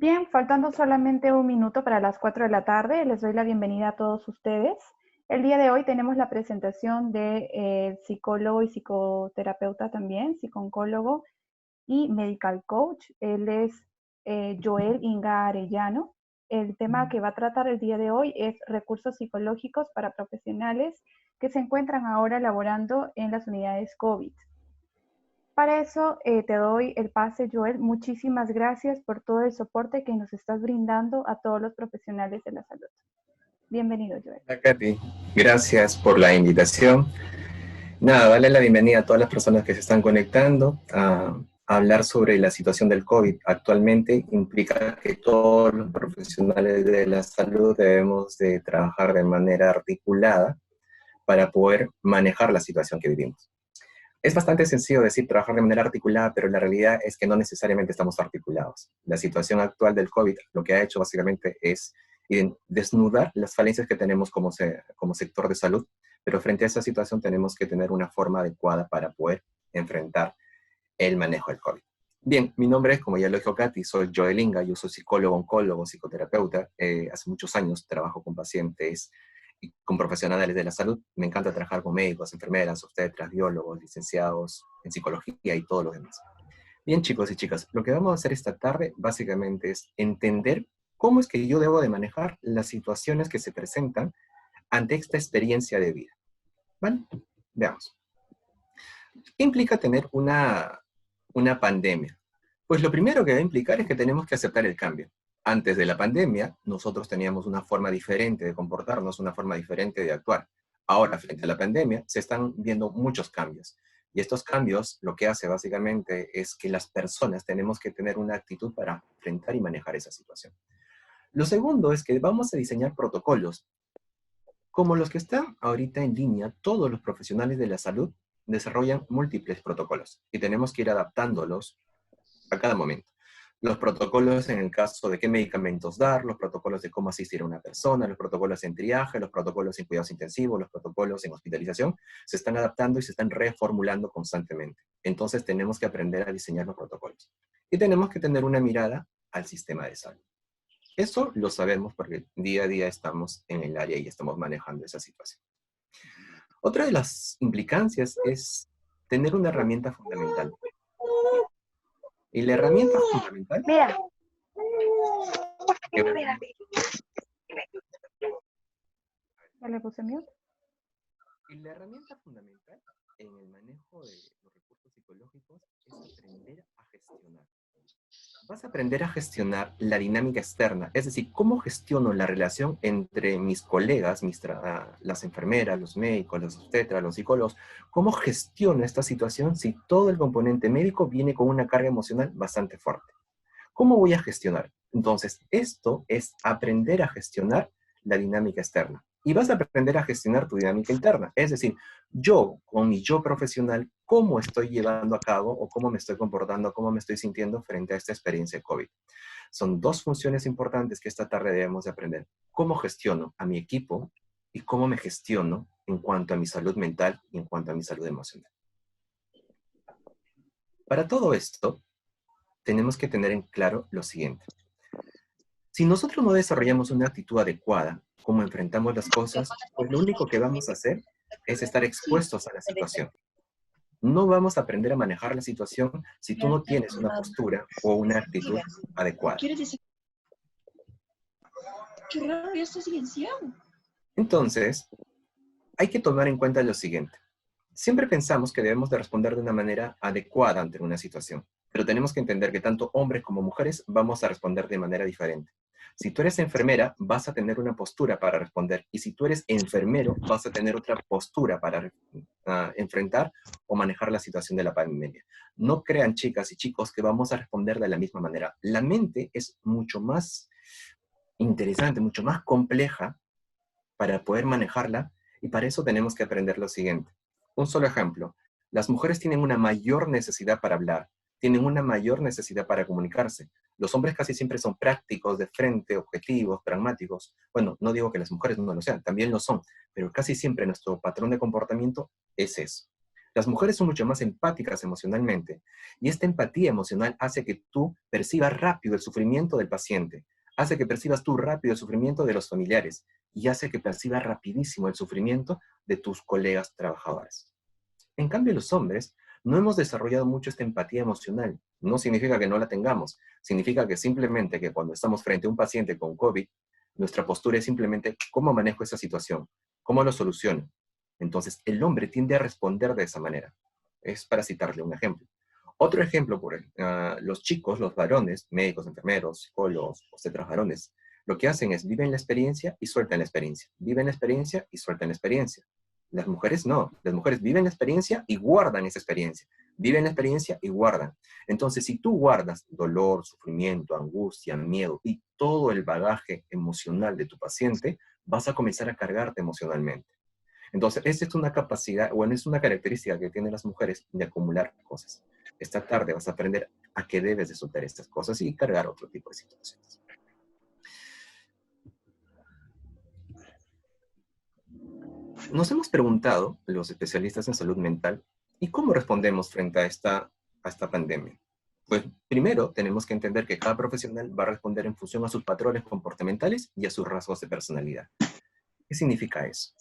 Bien, faltando solamente un minuto para las 4 de la tarde, les doy la bienvenida a todos ustedes. El día de hoy tenemos la presentación de psicólogo y psicoterapeuta también, psicooncólogo y medical coach. Él es Joel Inga Arellano. El tema que va a tratar el día de hoy es recursos psicológicos para profesionales que se encuentran ahora laborando en las unidades COVID. Para eso te doy el pase, Joel. Muchísimas gracias por todo el soporte que nos estás brindando a todos los profesionales de la salud. Bienvenido, Joel. Hola, Katy. Gracias por la invitación. Nada, darle la bienvenida a todas las personas que se están conectando a hablar sobre la situación del COVID. Actualmente implica que todos los profesionales de la salud debemos de trabajar de manera articulada para poder manejar la situación que vivimos. Es bastante sencillo decir trabajar de manera articulada, pero la realidad es que no necesariamente estamos articulados. La situación actual del COVID lo que ha hecho básicamente es desnudar las falencias que tenemos como sector de salud, pero frente a esa situación tenemos que tener una forma adecuada para poder enfrentar el manejo del COVID. Bien, mi nombre es, como ya lo dijo Katy, soy Joel Inga, yo soy psicólogo, oncólogo, psicoterapeuta. Hace muchos años trabajo con pacientes y con profesionales de la salud. Me encanta trabajar con médicos, enfermeras, obstetras, biólogos, licenciados en psicología y todo lo demás. Bien, chicos y chicas, lo que vamos a hacer esta tarde básicamente es entender cómo es que yo debo de manejar las situaciones que se presentan ante esta experiencia de vida. ¿Vale? Veamos. ¿Qué implica tener una pandemia? Pues lo primero que va a implicar es que tenemos que aceptar el cambio. Antes de la pandemia, nosotros teníamos una forma diferente de comportarnos, una forma diferente de actuar. Ahora, frente a la pandemia, se están viendo muchos cambios. Y estos cambios lo que hace básicamente es que las personas tenemos que tener una actitud para enfrentar y manejar esa situación. Lo segundo es que vamos a diseñar protocolos. Como los que están ahorita en línea, todos los profesionales de la salud desarrollan múltiples protocolos y tenemos que ir adaptándolos a cada momento. Los protocolos en el caso de qué medicamentos dar, los protocolos de cómo asistir a una persona, los protocolos en triaje, los protocolos en cuidados intensivos, los protocolos en hospitalización, se están adaptando y se están reformulando constantemente. Entonces tenemos que aprender a diseñar los protocolos. Y tenemos que tener una mirada al sistema de salud. Eso lo sabemos porque día a día estamos en el área y estamos manejando esa situación. Otra de las implicancias es tener una herramienta fundamental. Y la herramienta fundamental... Mira. ¿Ya le puse mute? Y la herramienta fundamental en el manejo de los recursos psicológicos es aprender a gestionar. Vas a aprender a gestionar la dinámica externa, es decir, cómo gestiono la relación entre mis colegas, las enfermeras, los médicos, los obstetras, los psicólogos, cómo gestiono esta situación si todo el componente médico viene con una carga emocional bastante fuerte. ¿Cómo voy a gestionar? Entonces, esto es aprender a gestionar la dinámica externa. Y vas a aprender a gestionar tu dinámica interna. Es decir, yo, con mi yo profesional, cómo estoy llevando a cabo o cómo me estoy comportando, cómo me estoy sintiendo frente a esta experiencia de COVID. Son dos funciones importantes que esta tarde debemos de aprender. Cómo gestiono a mi equipo y cómo me gestiono en cuanto a mi salud mental y en cuanto a mi salud emocional. Para todo esto, tenemos que tener en claro lo siguiente. Si nosotros no desarrollamos una actitud adecuada, cómo enfrentamos las cosas, pues lo único que vamos a hacer es estar expuestos a la situación. No vamos a aprender a manejar la situación si tú no tienes una postura o una actitud adecuada. Qué raro, ya está silenciado. Entonces, hay que tomar en cuenta lo siguiente. Siempre pensamos que debemos de responder de una manera adecuada ante una situación, pero tenemos que entender que tanto hombres como mujeres vamos a responder de manera diferente. Si tú eres enfermera, vas a tener una postura para responder, y si tú eres enfermero, vas a tener otra postura para enfrentar o manejar la situación de la pandemia. No crean, chicas y chicos, que vamos a responder de la misma manera. La mente es mucho más interesante, mucho más compleja para poder manejarla, y para eso tenemos que aprender lo siguiente. Un solo ejemplo. Las mujeres tienen una mayor necesidad para hablar, tienen una mayor necesidad para comunicarse. Los hombres casi siempre son prácticos, de frente, objetivos, pragmáticos. Bueno, no digo que las mujeres no lo sean, también lo son, pero casi siempre nuestro patrón de comportamiento es eso. Las mujeres son mucho más empáticas emocionalmente, y esta empatía emocional hace que tú percibas rápido el sufrimiento del paciente, hace que percibas tú rápido el sufrimiento de los familiares, y hace que percibas rapidísimo el sufrimiento de tus colegas trabajadores. En cambio, los hombres no hemos desarrollado mucho esta empatía emocional. No significa que no la tengamos, significa que simplemente que cuando estamos frente a un paciente con COVID, nuestra postura es simplemente cómo manejo esa situación, cómo lo soluciono. Entonces, el hombre tiende a responder de esa manera. Es para citarle un ejemplo. Otro ejemplo, los chicos, los varones, médicos, enfermeros, psicólogos, etcétera, varones, lo que hacen es viven la experiencia y sueltan la experiencia. Viven la experiencia y sueltan la experiencia. Las mujeres no. Las mujeres viven la experiencia y guardan esa experiencia. Viven la experiencia y guardan. Entonces, si tú guardas dolor, sufrimiento, angustia, miedo y todo el bagaje emocional de tu paciente, vas a comenzar a cargarte emocionalmente. Entonces, esta es una capacidad, bueno, es una característica que tienen las mujeres de acumular cosas. Esta tarde vas a aprender a qué debes de soltar estas cosas y cargar otro tipo de situaciones. Nos hemos preguntado, los especialistas en salud mental, ¿y cómo respondemos frente a esta pandemia? Pues primero tenemos que entender que cada profesional va a responder en función a sus patrones comportamentales y a sus rasgos de personalidad. ¿Qué significa eso?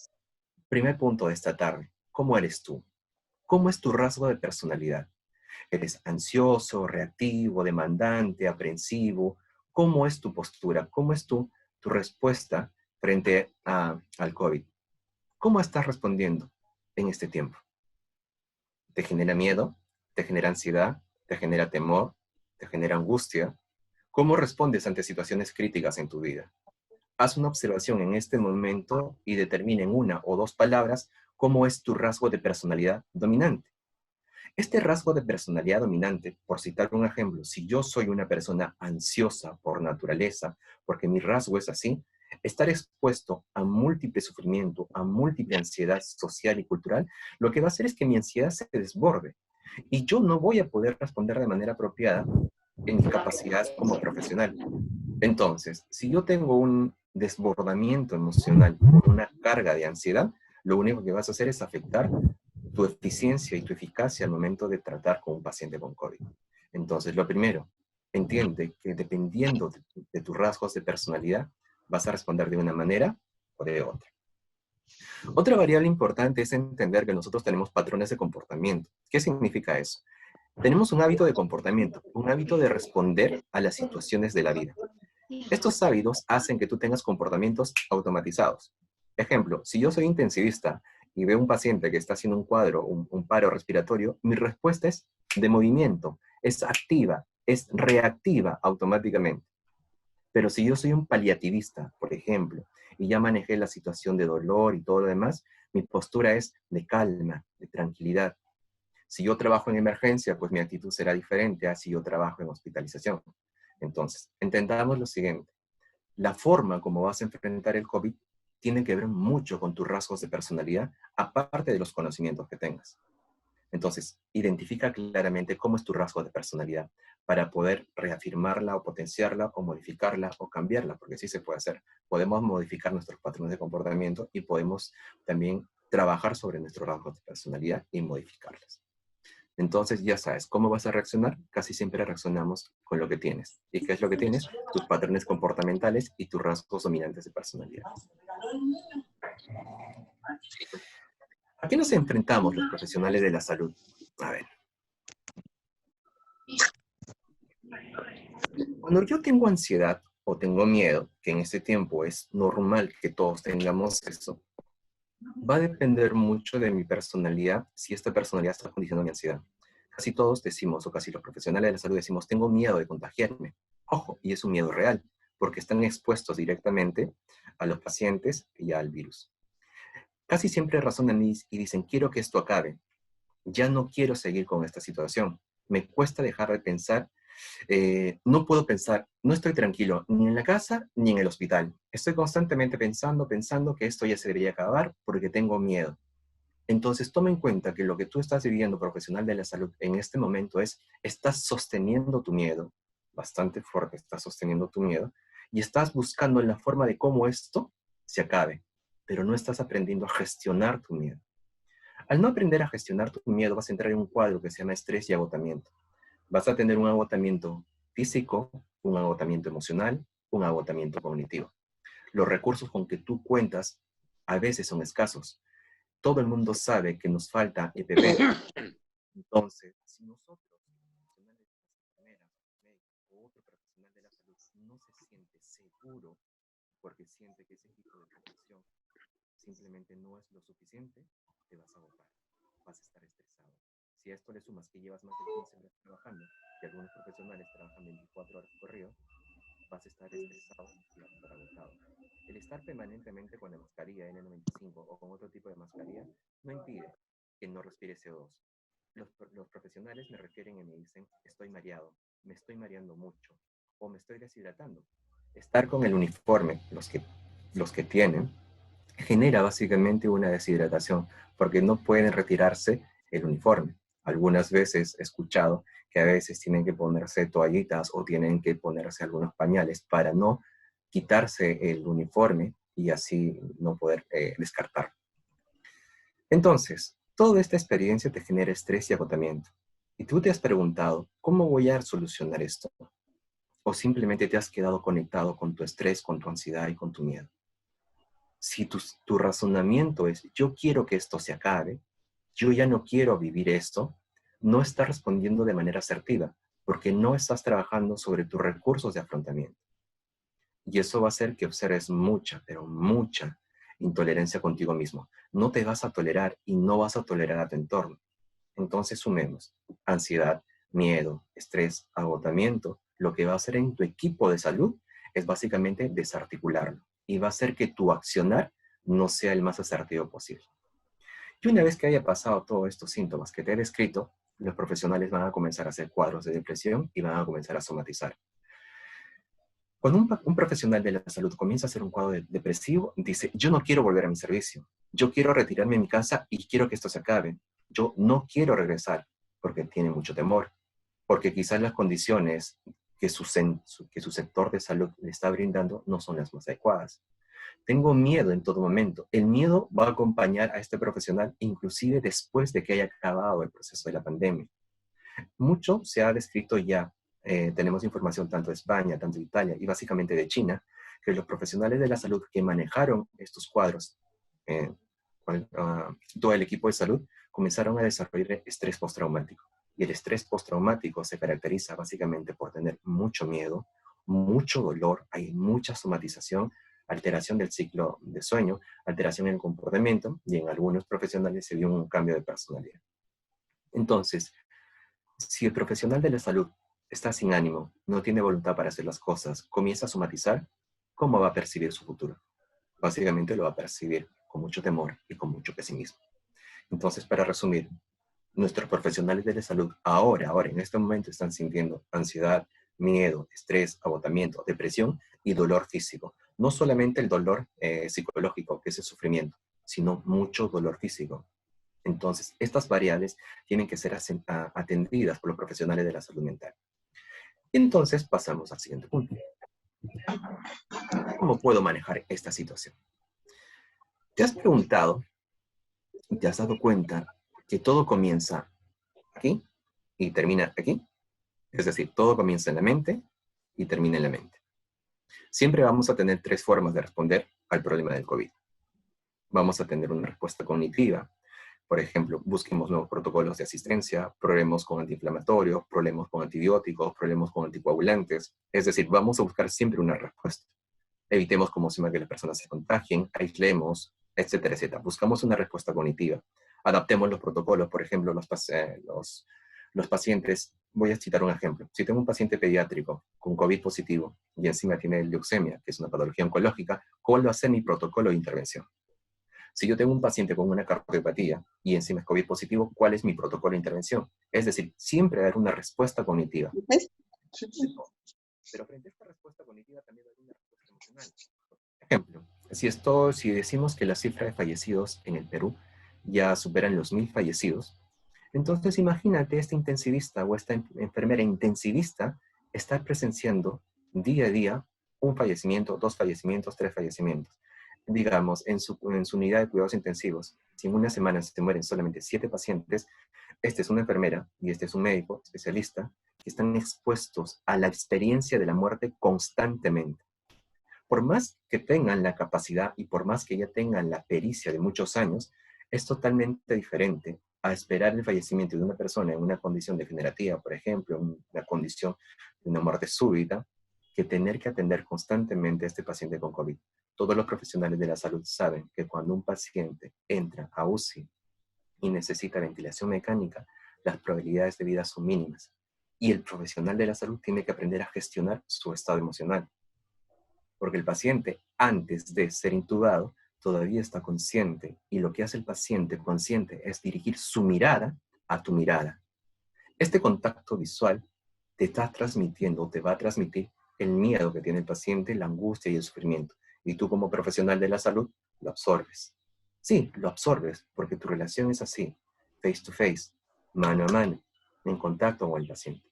Primer punto de esta tarde, ¿cómo eres tú? ¿Cómo es tu rasgo de personalidad? ¿Eres ansioso, reactivo, demandante, aprensivo? ¿Cómo es tu postura? ¿Cómo es tu respuesta frente al COVID? ¿Cómo estás respondiendo en este tiempo? ¿Te genera miedo? ¿Te genera ansiedad? ¿Te genera temor? ¿Te genera angustia? ¿Cómo respondes ante situaciones críticas en tu vida? Haz una observación en este momento y determina en una o dos palabras cómo es tu rasgo de personalidad dominante. Este rasgo de personalidad dominante, por citar un ejemplo, si yo soy una persona ansiosa por naturaleza, porque mi rasgo es así, estar expuesto a múltiple sufrimiento, a múltiple ansiedad social y cultural, lo que va a hacer es que mi ansiedad se desborde y yo no voy a poder responder de manera apropiada en mis capacidades como profesional. Entonces, si yo tengo un desbordamiento emocional, una carga de ansiedad, lo único que vas a hacer es afectar tu eficiencia y tu eficacia al momento de tratar con un paciente con COVID. Entonces, lo primero, entiende que dependiendo de tus rasgos de personalidad, vas a responder de una manera o de otra. Otra variable importante es entender que nosotros tenemos patrones de comportamiento. ¿Qué significa eso? Tenemos un hábito de comportamiento, un hábito de responder a las situaciones de la vida. Estos hábitos hacen que tú tengas comportamientos automatizados. Ejemplo, si yo soy intensivista y veo un paciente que está haciendo un cuadro, un paro respiratorio, mi respuesta es de movimiento, es activa, es reactiva automáticamente. Pero si yo soy un paliativista, por ejemplo, y ya manejé la situación de dolor y todo lo demás, mi postura es de calma, de tranquilidad. Si yo trabajo en emergencia, pues mi actitud será diferente a si yo trabajo en hospitalización. Entonces, entendamos lo siguiente. La forma como vas a enfrentar el COVID tiene que ver mucho con tus rasgos de personalidad, aparte de los conocimientos que tengas. Entonces, identifica claramente cómo es tu rasgo de personalidad para poder reafirmarla o potenciarla o modificarla o cambiarla, porque sí se puede hacer. Podemos modificar nuestros patrones de comportamiento y podemos también trabajar sobre nuestros rasgos de personalidad y modificarlas. Entonces ya sabes, ¿cómo vas a reaccionar? Casi siempre reaccionamos con lo que tienes. ¿Y qué es lo que tienes? Tus patrones comportamentales y tus rasgos dominantes de personalidad. ¿A qué nos enfrentamos los profesionales de la salud? A ver. Cuando yo tengo ansiedad o tengo miedo, que en este tiempo es normal que todos tengamos eso, va a depender mucho de mi personalidad, si esta personalidad está condicionando mi ansiedad. Casi todos decimos, o casi los profesionales de la salud decimos, tengo miedo de contagiarme. Ojo, y es un miedo real, porque están expuestos directamente a los pacientes y al virus. Casi siempre razonan y dicen, quiero que esto acabe. Ya no quiero seguir con esta situación. Me cuesta dejar de pensar. No puedo pensar, no estoy tranquilo ni en la casa ni en el hospital. Estoy constantemente pensando que esto ya se debería acabar porque tengo miedo. Entonces, toma en cuenta que lo que tú estás viviendo, profesional de la salud, en este momento estás sosteniendo tu miedo, bastante fuerte, estás sosteniendo tu miedo, y estás buscando la forma de cómo esto se acabe, pero no estás aprendiendo a gestionar tu miedo. Al no aprender a gestionar tu miedo, vas a entrar en un cuadro que se llama estrés y agotamiento. Vas a tener un agotamiento físico, un agotamiento emocional, un agotamiento cognitivo. Los recursos con que tú cuentas a veces son escasos. Todo el mundo sabe que nos falta EPP. Entonces, si nosotros, profesionales de las enfermeras, médicos o otro profesional de la salud, no se siente seguro porque siente que ese tipo de protección simplemente no es lo suficiente, te vas a agotar, vas a estar estresado. Si a esto le sumas que llevas más de 15 horas trabajando y algunos profesionales trabajan 24 horas corrido, vas a estar estresado y vas a estar agotado. El estar permanentemente con la mascarilla N95 o con otro tipo de mascarilla no impide que no respires CO2. Los profesionales me refieren y me dicen, estoy mareado, me estoy mareando mucho o me estoy deshidratando. Estar con el uniforme, los que tienen, genera básicamente una deshidratación porque no pueden retirarse el uniforme. Algunas veces he escuchado que a veces tienen que ponerse toallitas o tienen que ponerse algunos pañales para no quitarse el uniforme y así no poder descartar. Entonces, toda esta experiencia te genera estrés y agotamiento. Y tú te has preguntado, ¿cómo voy a solucionar esto? O simplemente te has quedado conectado con tu estrés, con tu ansiedad y con tu miedo. Si tu razonamiento es, yo quiero que esto se acabe, yo ya no quiero vivir esto, no estás respondiendo de manera asertiva, porque no estás trabajando sobre tus recursos de afrontamiento. Y eso va a hacer que observes mucha, pero mucha intolerancia contigo mismo. No te vas a tolerar y no vas a tolerar a tu entorno. Entonces sumemos ansiedad, miedo, estrés, agotamiento. Lo que va a hacer en tu equipo de salud es básicamente desarticularlo y va a hacer que tu accionar no sea el más asertivo posible. Y una vez que haya pasado todos estos síntomas que te he descrito, los profesionales van a comenzar a hacer cuadros de depresión y van a comenzar a somatizar. Cuando un profesional de la salud comienza a hacer un cuadro depresivo, dice, yo no quiero volver a mi servicio, yo quiero retirarme a mi casa y quiero que esto se acabe. Yo no quiero regresar porque tiene mucho temor, porque quizás las condiciones que su sector de salud le está brindando no son las más adecuadas. Tengo miedo en todo momento. El miedo va a acompañar a este profesional inclusive después de que haya acabado el proceso de la pandemia. Mucho se ha descrito ya, tenemos información tanto de España, tanto de Italia y básicamente de China, que los profesionales de la salud que manejaron estos cuadros, todo el equipo de salud, comenzaron a desarrollar estrés postraumático. Y el estrés postraumático se caracteriza básicamente por tener mucho miedo, mucho dolor, hay mucha somatización, alteración del ciclo de sueño, alteración en el comportamiento y en algunos profesionales se vio un cambio de personalidad. Entonces, si el profesional de la salud está sin ánimo, no tiene voluntad para hacer las cosas, comienza a somatizar, ¿cómo va a percibir su futuro? Básicamente lo va a percibir con mucho temor y con mucho pesimismo. Entonces, para resumir, nuestros profesionales de la salud ahora, en este momento, están sintiendo ansiedad, miedo, estrés, agotamiento, depresión y dolor físico. No solamente el dolor psicológico, que es el sufrimiento, sino mucho dolor físico. Entonces, estas variables tienen que ser atendidas por los profesionales de la salud mental. Y entonces pasamos al siguiente punto. ¿Cómo puedo manejar esta situación? ¿Te has preguntado y te has dado cuenta que todo comienza aquí y termina aquí? Es decir, todo comienza en la mente y termina en la mente. Siempre vamos a tener tres formas de responder al problema del COVID. Vamos a tener una respuesta cognitiva. Por ejemplo, busquemos nuevos protocolos de asistencia, probemos con antiinflamatorios, probemos con antibióticos, probemos con anticoagulantes. Es decir, vamos a buscar siempre una respuesta. Evitemos como se llama que las personas se contagien, aislemos, etcétera, etcétera. Buscamos una respuesta cognitiva. Adaptemos los protocolos, por ejemplo, los pacientes. Voy a citar un ejemplo. Si tengo un paciente pediátrico con COVID positivo y encima tiene leucemia, que es una patología oncológica, ¿cuál va a ser mi protocolo de intervención? Si yo tengo un paciente con una cardiopatía y encima es COVID positivo, ¿cuál es mi protocolo de intervención? Es decir, siempre hay una respuesta cognitiva. Pero frente a esta respuesta cognitiva también hay una respuesta emocional. Por ejemplo, si decimos que la cifra de fallecidos en el Perú ya superan los 1000 fallecidos, entonces imagínate este intensivista o esta enfermera intensivista estar presenciando día a día un fallecimiento, 2 fallecimientos, 3 fallecimientos. digamos, en su unidad de cuidados intensivos, si en una semana se mueren solamente 7 pacientes, esta es una enfermera y este es un médico especialista que están expuestos a la experiencia de la muerte constantemente. Por más que tengan la capacidad y por más que ya tengan la pericia de muchos años, es totalmente diferente a esperar el fallecimiento de una persona en una condición degenerativa, por ejemplo, una condición de una muerte súbita, que tener que atender constantemente a este paciente con COVID. Todos los profesionales de la salud saben que cuando un paciente entra a UCI y necesita ventilación mecánica, las probabilidades de vida son mínimas. Y el profesional de la salud tiene que aprender a gestionar su estado emocional. Porque el paciente, antes de ser intubado, todavía está consciente. Y lo que hace el paciente consciente es dirigir su mirada a tu mirada. Este contacto visual te está transmitiendo, te va a transmitir el miedo que tiene el paciente, la angustia y el sufrimiento. Y tú como profesional de la salud, lo absorbes. Sí, lo absorbes porque tu relación es así, face to face, mano a mano, en contacto con el paciente.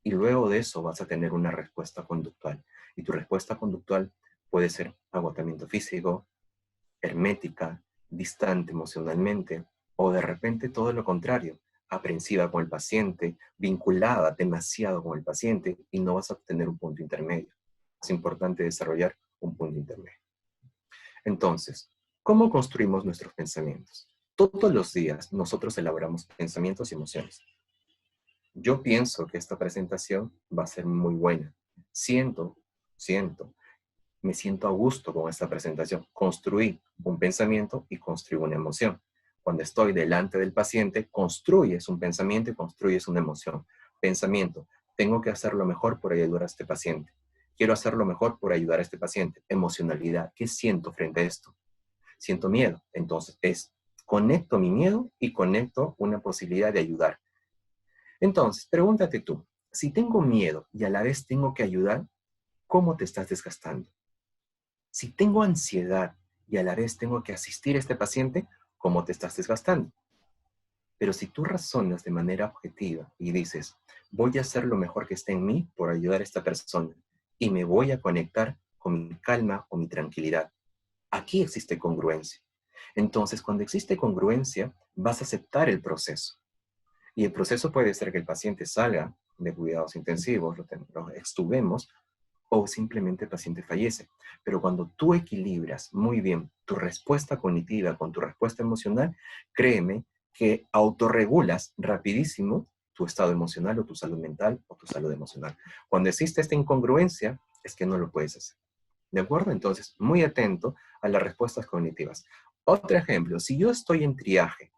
Y luego de eso vas a tener una respuesta conductual. Y tu respuesta conductual puede ser agotamiento físico, hermética, distante emocionalmente, o de repente todo lo contrario, aprensiva con el paciente, vinculada demasiado con el paciente y no vas a obtener un punto intermedio. Es importante desarrollar un punto intermedio. Entonces, ¿cómo construimos nuestros pensamientos? Todos los días nosotros elaboramos pensamientos y emociones. Yo pienso que esta presentación va a ser muy buena. Me siento a gusto con esta presentación. Construí un pensamiento y construí una emoción. Cuando estoy delante del paciente, construyes un pensamiento y construyes una emoción. Pensamiento, tengo que hacer lo mejor por ayudar a este paciente. Quiero hacer lo mejor por ayudar a este paciente. Emocionalidad, ¿qué siento frente a esto? Siento miedo. Entonces, conecto mi miedo y conecto una posibilidad de ayudar. Entonces, pregúntate tú, si tengo miedo y a la vez tengo que ayudar, ¿cómo te estás desgastando? Si tengo ansiedad y a la vez tengo que asistir a este paciente, ¿cómo te estás desgastando? Pero si tú razonas de manera objetiva y dices, voy a hacer lo mejor que esté en mí por ayudar a esta persona y me voy a conectar con mi calma o mi tranquilidad, aquí existe congruencia. Entonces, cuando existe congruencia, vas a aceptar el proceso. Y el proceso puede ser que el paciente salga de cuidados intensivos, lo extubemos, o simplemente el paciente fallece. Pero cuando tú equilibras muy bien tu respuesta cognitiva con tu respuesta emocional, créeme que autorregulas rapidísimo tu estado emocional o tu salud mental o tu salud emocional. Cuando existe esta incongruencia, es que no lo puedes hacer. ¿De acuerdo? Entonces, muy atento a las respuestas cognitivas. Otro ejemplo, si yo estoy en triaje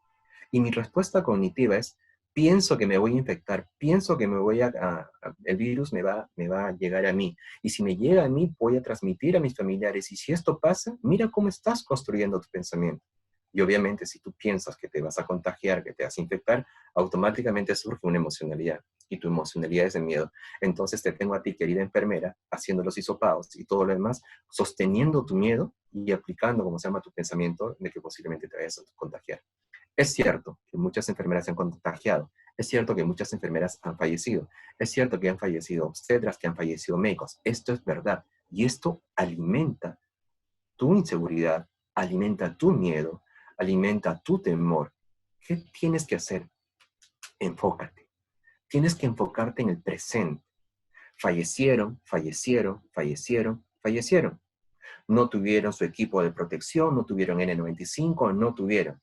y mi respuesta cognitiva es, pienso que me voy a infectar, pienso que el virus me va a llegar a mí. Y si me llega a mí, voy a transmitir a mis familiares. Y si esto pasa, mira cómo estás construyendo tu pensamiento. Y obviamente, si tú piensas que te vas a contagiar, que te vas a infectar, automáticamente surge una emocionalidad. Y tu emocionalidad es de miedo. Entonces te tengo a ti, querida enfermera, haciendo los hisopados y todo lo demás, sosteniendo tu miedo y aplicando, como se llama, tu pensamiento de que posiblemente te vayas a contagiar. Es cierto que muchas enfermeras se han contagiado, es cierto que muchas enfermeras han fallecido, es cierto que han fallecido obstetras, que han fallecido médicos. Esto es verdad y esto alimenta tu inseguridad, alimenta tu miedo, alimenta tu temor. ¿Qué tienes que hacer? Enfócate. Tienes que enfocarte en el presente. Fallecieron, fallecieron, fallecieron, fallecieron. No tuvieron su equipo de protección, no tuvieron N95, no tuvieron.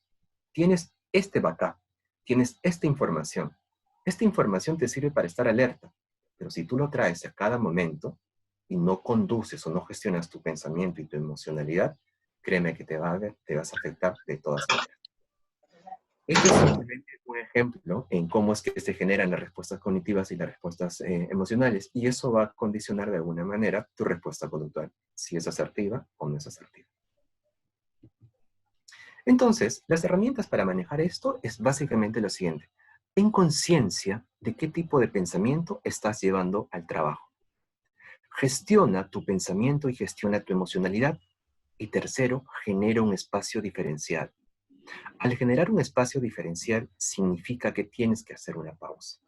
Tienes este backup, tienes esta información. Esta información te sirve para estar alerta, pero si tú lo traes a cada momento y no conduces o no gestionas tu pensamiento y tu emocionalidad, créeme que te vas a afectar de todas maneras. Este es simplemente un ejemplo en cómo es que se generan las respuestas cognitivas y las respuestas emocionales, y eso va a condicionar de alguna manera tu respuesta conductual, si es asertiva o no es asertiva. Entonces, las herramientas para manejar esto es básicamente lo siguiente. Ten conciencia de qué tipo de pensamiento estás llevando al trabajo. Gestiona tu pensamiento y gestiona tu emocionalidad. Y tercero, genera un espacio diferencial. Al generar un espacio diferencial significa que tienes que hacer una pausa.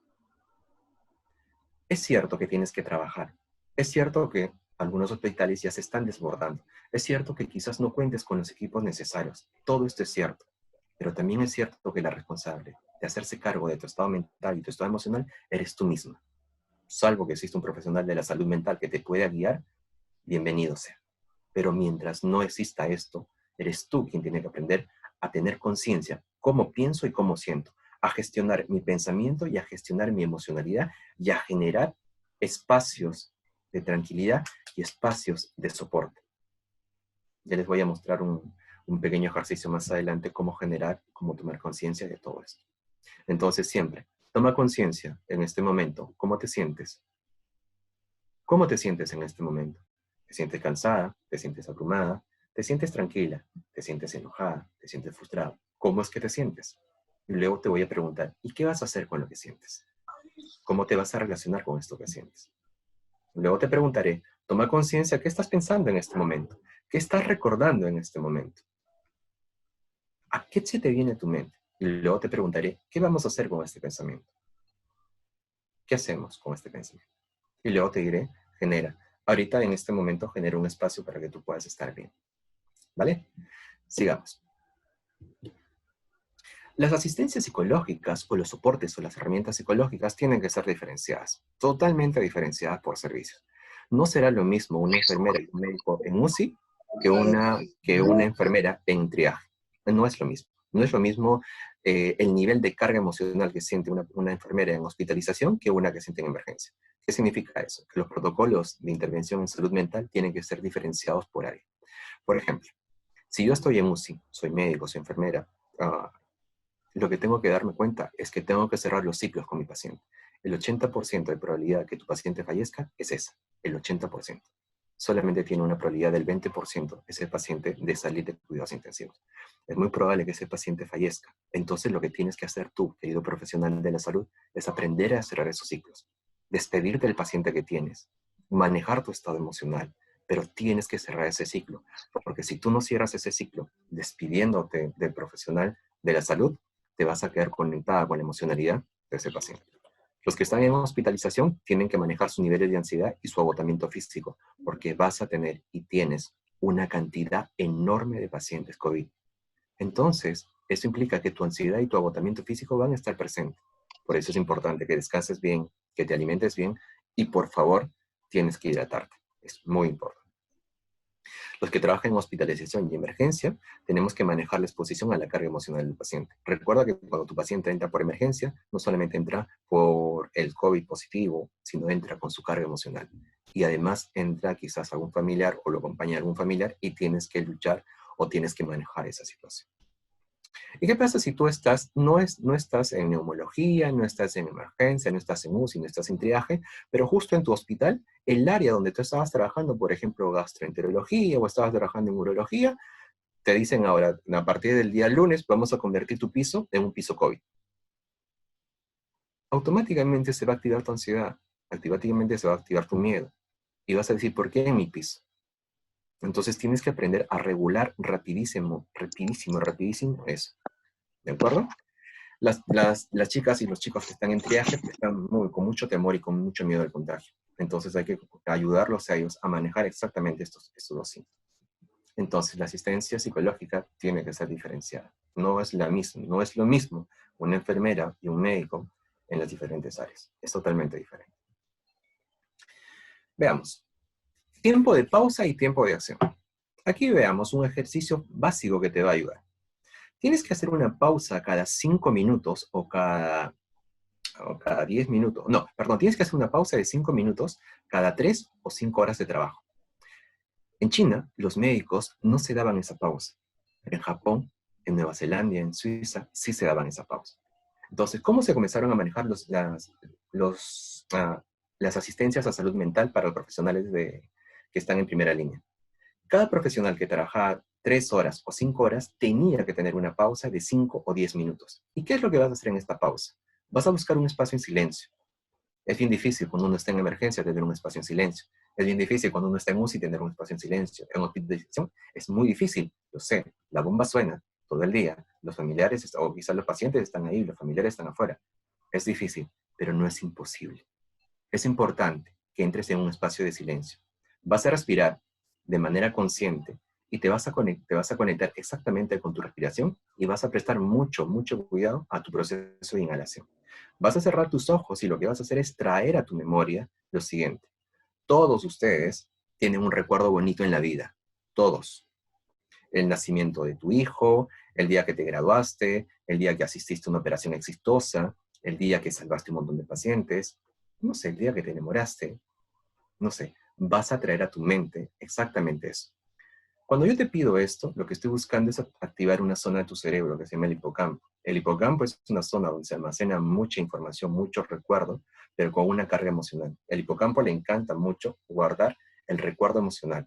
Es cierto que tienes que trabajar. Es cierto que Algunos hospitales ya se están desbordando. Es cierto que quizás no cuentes con los equipos necesarios. Todo esto es cierto. Pero también es cierto que la responsable de hacerse cargo de tu estado mental y tu estado emocional eres tú misma. Salvo que exista un profesional de la salud mental que te pueda guiar, bienvenido sea. Pero mientras no exista esto, eres tú quien tiene que aprender a tener conciencia, cómo pienso y cómo siento, a gestionar mi pensamiento y a gestionar mi emocionalidad y a generar espacios de tranquilidad y espacios de soporte. Ya les voy a mostrar un pequeño ejercicio más adelante, cómo tomar conciencia de todo esto. Entonces siempre, toma conciencia en este momento, ¿cómo te sientes? ¿Cómo te sientes en este momento? ¿Te sientes cansada? ¿Te sientes abrumada? ¿Te sientes tranquila? ¿Te sientes enojada? ¿Te sientes frustrada? ¿Cómo es que te sientes? Y luego te voy a preguntar, ¿y qué vas a hacer con lo que sientes? ¿Cómo te vas a relacionar con esto que sientes? Luego te preguntaré, toma conciencia, ¿qué estás pensando en este momento? ¿Qué estás recordando en este momento? ¿A qué se te viene a tu mente? Y luego te preguntaré, ¿qué vamos a hacer con este pensamiento? ¿Qué hacemos con este pensamiento? Y luego te diré, ahorita en este momento genera un espacio para que tú puedas estar bien. ¿Vale? Sigamos. Las asistencias psicológicas o los soportes o las herramientas psicológicas tienen que ser diferenciadas, totalmente diferenciadas por servicios. No será lo mismo una enfermera y un médico en UCI que una enfermera en triaje. No es lo mismo. No es lo mismo el nivel de carga emocional que siente una enfermera en hospitalización que una que siente en emergencia. ¿Qué significa eso? Que los protocolos de intervención en salud mental tienen que ser diferenciados por área. Por ejemplo, si yo estoy en UCI, soy médico, soy enfermera, lo que tengo que darme cuenta es que tengo que cerrar los ciclos con mi paciente. El 80% de probabilidad de que tu paciente fallezca es esa, el 80%. Solamente tiene una probabilidad del 20% ese paciente de salir de cuidados intensivos. Es muy probable que ese paciente fallezca. Entonces lo que tienes que hacer tú, querido profesional de la salud, es aprender a cerrar esos ciclos. Despedirte del paciente que tienes, manejar tu estado emocional, pero tienes que cerrar ese ciclo. Porque si tú no cierras ese ciclo despidiéndote del profesional de la salud, te vas a quedar conectada con la emocionalidad de ese paciente. Los que están en hospitalización tienen que manejar sus niveles de ansiedad y su agotamiento físico, porque vas a tener y tienes una cantidad enorme de pacientes COVID. Entonces, eso implica que tu ansiedad y tu agotamiento físico van a estar presentes. Por eso es importante que descanses bien, que te alimentes bien y, por favor, tienes que hidratarte. Es muy importante. Los que trabajan en hospitalización y emergencia, tenemos que manejar la exposición a la carga emocional del paciente. Recuerda que cuando tu paciente entra por emergencia, no solamente entra por el COVID positivo, sino entra con su carga emocional. Y además entra quizás algún familiar o lo acompaña algún familiar y tienes que luchar o tienes que manejar esa situación. ¿Y qué pasa si tú no estás en neumología, no estás en emergencia, no estás en UCI, no estás en triaje, pero justo en tu hospital, el área donde tú estabas trabajando, por ejemplo, gastroenterología o estabas trabajando en urología, te dicen ahora, a partir del día lunes, vamos a convertir tu piso en un piso COVID. Automáticamente se va a activar tu ansiedad, automáticamente se va a activar tu miedo. Y vas a decir, ¿por qué en mi piso? Entonces tienes que aprender a regular rapidísimo eso. ¿De acuerdo? Las chicas y los chicos que están en triaje están con mucho temor y con mucho miedo al contagio. Entonces hay que ayudarlos a ellos a manejar exactamente estos dos síntomas. Entonces la asistencia psicológica tiene que ser diferenciada. No es lo mismo una enfermera y un médico en las diferentes áreas. Es totalmente diferente. Veamos. Tiempo de pausa y tiempo de acción. Aquí veamos un ejercicio básico que te va a ayudar. Tienes que hacer una pausa cada 5 minutos o cada 10 minutos. No, perdón, tienes que hacer una pausa de 5 minutos cada 3 o 5 horas de trabajo. En China, los médicos no se daban esa pausa. En Japón, en Nueva Zelanda, en Suiza, sí se daban esa pausa. Entonces, ¿cómo se comenzaron a manejar las asistencias a salud mental para los profesionales que están en primera línea? Cada profesional que trabajaba 3 horas o 5 horas tenía que tener una pausa de 5 o 10 minutos. ¿Y qué es lo que vas a hacer en esta pausa? Vas a buscar un espacio en silencio. Es bien difícil cuando uno está en emergencia tener un espacio en silencio. Es bien difícil cuando uno está en UCI tener un espacio en silencio. En hospitalización es muy difícil, lo sé. La bomba suena todo el día. Los familiares, o quizás los pacientes están ahí, los familiares están afuera. Es difícil, pero no es imposible. Es importante que entres en un espacio de silencio. Vas a respirar de manera consciente y te vas a conectar exactamente con tu respiración y vas a prestar mucho, mucho cuidado a tu proceso de inhalación. Vas a cerrar tus ojos y lo que vas a hacer es traer a tu memoria lo siguiente. Todos ustedes tienen un recuerdo bonito en la vida. Todos. El nacimiento de tu hijo, el día que te graduaste, el día que asististe a una operación exitosa, el día que salvaste un montón de pacientes, no sé, el día que te enamoraste, no sé, vas a traer a tu mente exactamente eso. Cuando yo te pido esto, lo que estoy buscando es activar una zona de tu cerebro que se llama el hipocampo. El hipocampo es una zona donde se almacena mucha información, mucho recuerdo, pero con una carga emocional. El hipocampo le encanta mucho guardar el recuerdo emocional.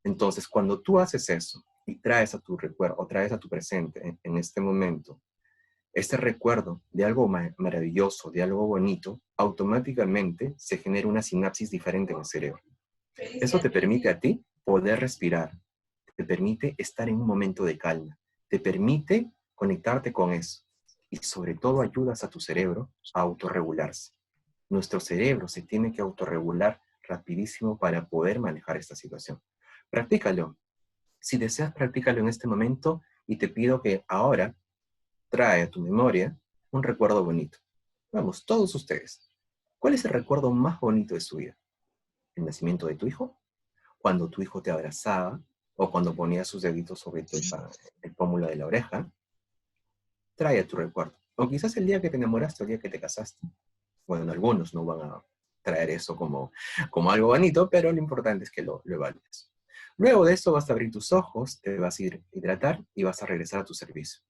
Entonces, cuando tú haces eso y traes a tu recuerdo o traes a tu presente en este momento, este recuerdo de algo maravilloso, de algo bonito, automáticamente se genera una sinapsis diferente en el cerebro. Eso te permite a ti poder respirar, te permite estar en un momento de calma, te permite conectarte con eso y sobre todo ayudas a tu cerebro a autorregularse. Nuestro cerebro se tiene que autorregular rapidísimo para poder manejar esta situación. Practícalo. Si deseas, practícalo en este momento y te pido que ahora trae a tu memoria un recuerdo bonito. Vamos, todos ustedes. ¿Cuál es el recuerdo más bonito de su vida? ¿El nacimiento de tu hijo? ¿Cuando tu hijo te abrazaba? ¿O cuando ponía sus deditos sobre el pómulo de la oreja? Trae a tu recuerdo. O quizás el día que te enamoraste, el día que te casaste. Bueno, algunos no van a traer eso como algo bonito, pero lo importante es que lo evalúes. Luego de eso vas a abrir tus ojos, te vas a hidratar y vas a regresar a tu servicio.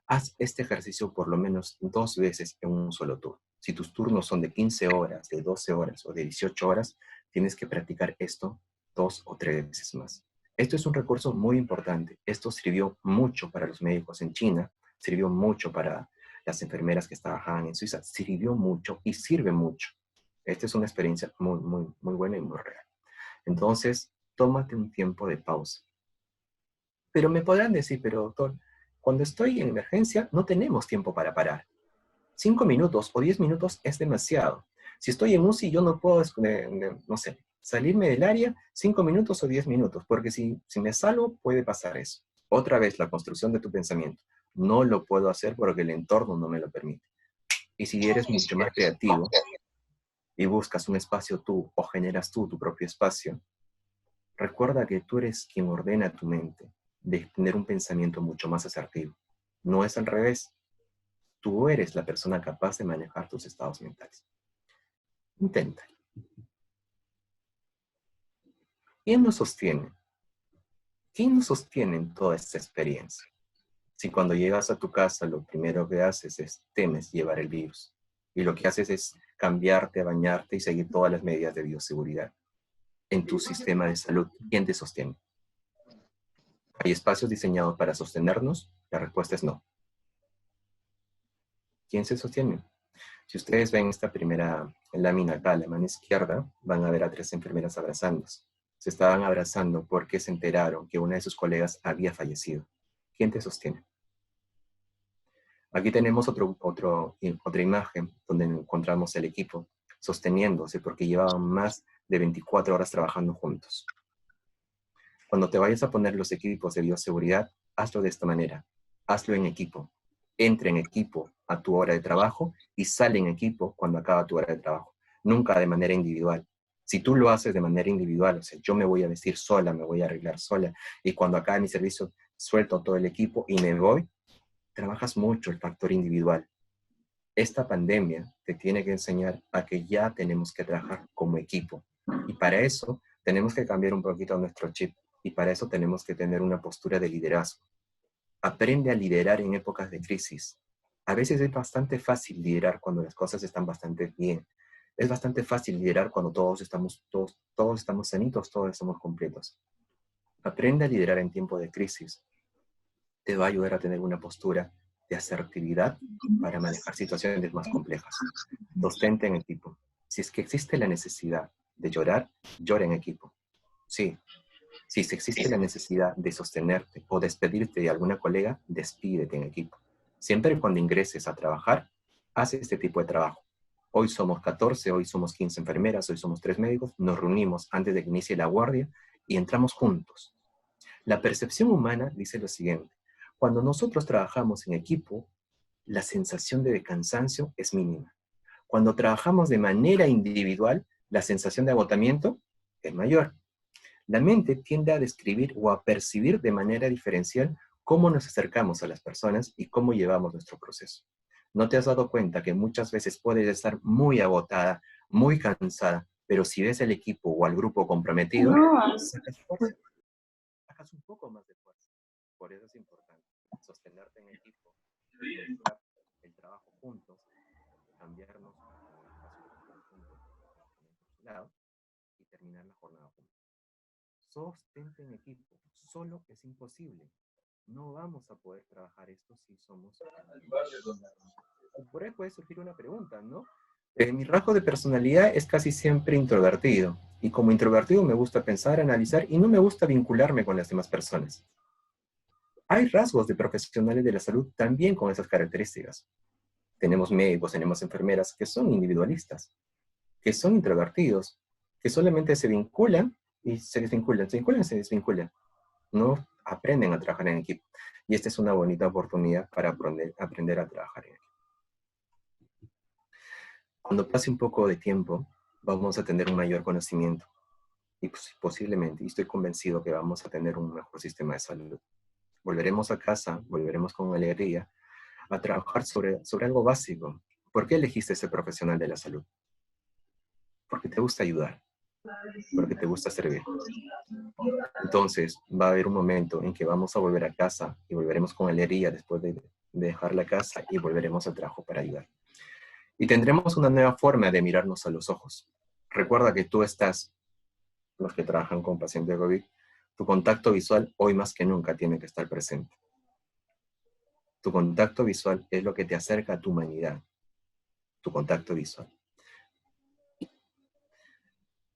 Haz este ejercicio por lo menos 2 veces en un solo turno. Si tus turnos son de 15 horas, de 12 horas o de 18 horas, tienes que practicar esto 2 o 3 veces más. Esto es un recurso muy importante. Esto sirvió mucho para los médicos en China, sirvió mucho para las enfermeras que trabajaban en Suiza, sirvió mucho y sirve mucho. Esta es una experiencia muy, muy, muy buena y muy real. Entonces, tómate un tiempo de pausa. Pero me podrán decir, pero doctor, cuando estoy en emergencia no tenemos tiempo para parar. 5 minutos o 10 minutos es demasiado. Si estoy en UCI yo no puedo, no sé, salirme del área 5 minutos o 10 minutos, porque si me salgo puede pasar eso. Otra vez la construcción de tu pensamiento. No lo puedo hacer porque el entorno no me lo permite. Y si eres mucho más creativo y buscas un espacio tú o generas tú tu propio espacio, recuerda que tú eres quien ordena tu mente de tener un pensamiento mucho más asertivo. No es al revés. Tú eres la persona capaz de manejar tus estados mentales. Intenta. ¿Quién nos sostiene? ¿Quién nos sostiene en toda esta experiencia? Si cuando llegas a tu casa lo primero que haces es temes llevar el virus y lo que haces es cambiarte, bañarte y seguir todas las medidas de bioseguridad en tu sistema de salud, ¿quién te sostiene? ¿Hay espacios diseñados para sostenernos? La respuesta es no. ¿Quién se sostiene? Si ustedes ven esta primera lámina acá, la mano izquierda, van a ver a 3 enfermeras abrazándose. Se estaban abrazando porque se enteraron que una de sus colegas había fallecido. ¿Quién te sostiene? Aquí tenemos otra imagen donde encontramos el equipo sosteniéndose porque llevaban más de 24 horas trabajando juntos. Cuando te vayas a poner los equipos de bioseguridad, hazlo de esta manera. Hazlo en equipo. Entra en equipo a tu hora de trabajo y sale en equipo cuando acaba tu hora de trabajo. Nunca de manera individual. Si tú lo haces de manera individual, o sea, yo me voy a vestir sola, me voy a arreglar sola, y cuando acabe mi servicio suelto todo el equipo y me voy, trabajas mucho el factor individual. Esta pandemia te tiene que enseñar a que ya tenemos que trabajar como equipo. Y para eso tenemos que cambiar un poquito nuestro chip. Y para eso tenemos que tener una postura de liderazgo. Aprende a liderar en épocas de crisis. A veces es bastante fácil liderar cuando las cosas están bastante bien. Es bastante fácil liderar cuando todos estamos sanitos, todos estamos completos. Aprende a liderar en tiempo de crisis. Te va a ayudar a tener una postura de asertividad para manejar situaciones más complejas. Sostente en equipo. Si es que existe la necesidad de llorar, llora en equipo. Sí. Si existe la necesidad de sostenerte o despedirte de alguna colega, despídete en equipo. Siempre cuando ingreses a trabajar, haz este tipo de trabajo. Hoy somos 14, hoy somos 15 enfermeras, hoy somos 3 médicos, nos reunimos antes de que inicie la guardia y entramos juntos. La percepción humana dice lo siguiente: cuando nosotros trabajamos en equipo, la sensación de cansancio es mínima. Cuando trabajamos de manera individual, la sensación de agotamiento es mayor. La mente tiende a describir o a percibir de manera diferencial cómo nos acercamos a las personas y cómo llevamos nuestro proceso. ¿No te has dado cuenta que muchas veces puedes estar muy agotada, muy cansada, pero si ves al equipo o al grupo comprometido, sacas fuerza, sacas un poco más de fuerza? Por eso es importante sostenerte en equipo, buscar el trabajo juntos, cambiarnos en el espacio juntos, por su lado, y terminar la jornada juntos. Sostente en equipo, solo es imposible. No vamos a poder trabajar esto si somos... Por ahí puede surgir una pregunta, ¿no? Mi rasgo de personalidad es casi siempre introvertido, y como introvertido me gusta pensar, analizar, y no me gusta vincularme con las demás personas. Hay rasgos de profesionales de la salud también con esas características. Tenemos médicos, tenemos enfermeras que son individualistas, que son introvertidos, que solamente se vinculan y se desvinculan, se vinculan y se desvinculan. No aprenden a trabajar en equipo. Y esta es una bonita oportunidad para aprender a trabajar en equipo. Cuando pase un poco de tiempo, vamos a tener un mayor conocimiento. Y posiblemente, y estoy convencido que vamos a tener un mejor sistema de salud. Volveremos a casa, volveremos con alegría a trabajar sobre algo básico. ¿Por qué elegiste ese profesional de la salud? Porque te gusta ayudar, porque te gusta servir. Entonces, va a haber un momento en que vamos a volver a casa y volveremos con alegría después de dejar la casa y volveremos al trabajo para ayudar. Y tendremos una nueva forma de mirarnos a los ojos. Recuerda que tú estás, los que trabajan con pacientes de COVID, tu contacto visual hoy más que nunca tiene que estar presente. Tu contacto visual es lo que te acerca a tu humanidad. Tu contacto visual.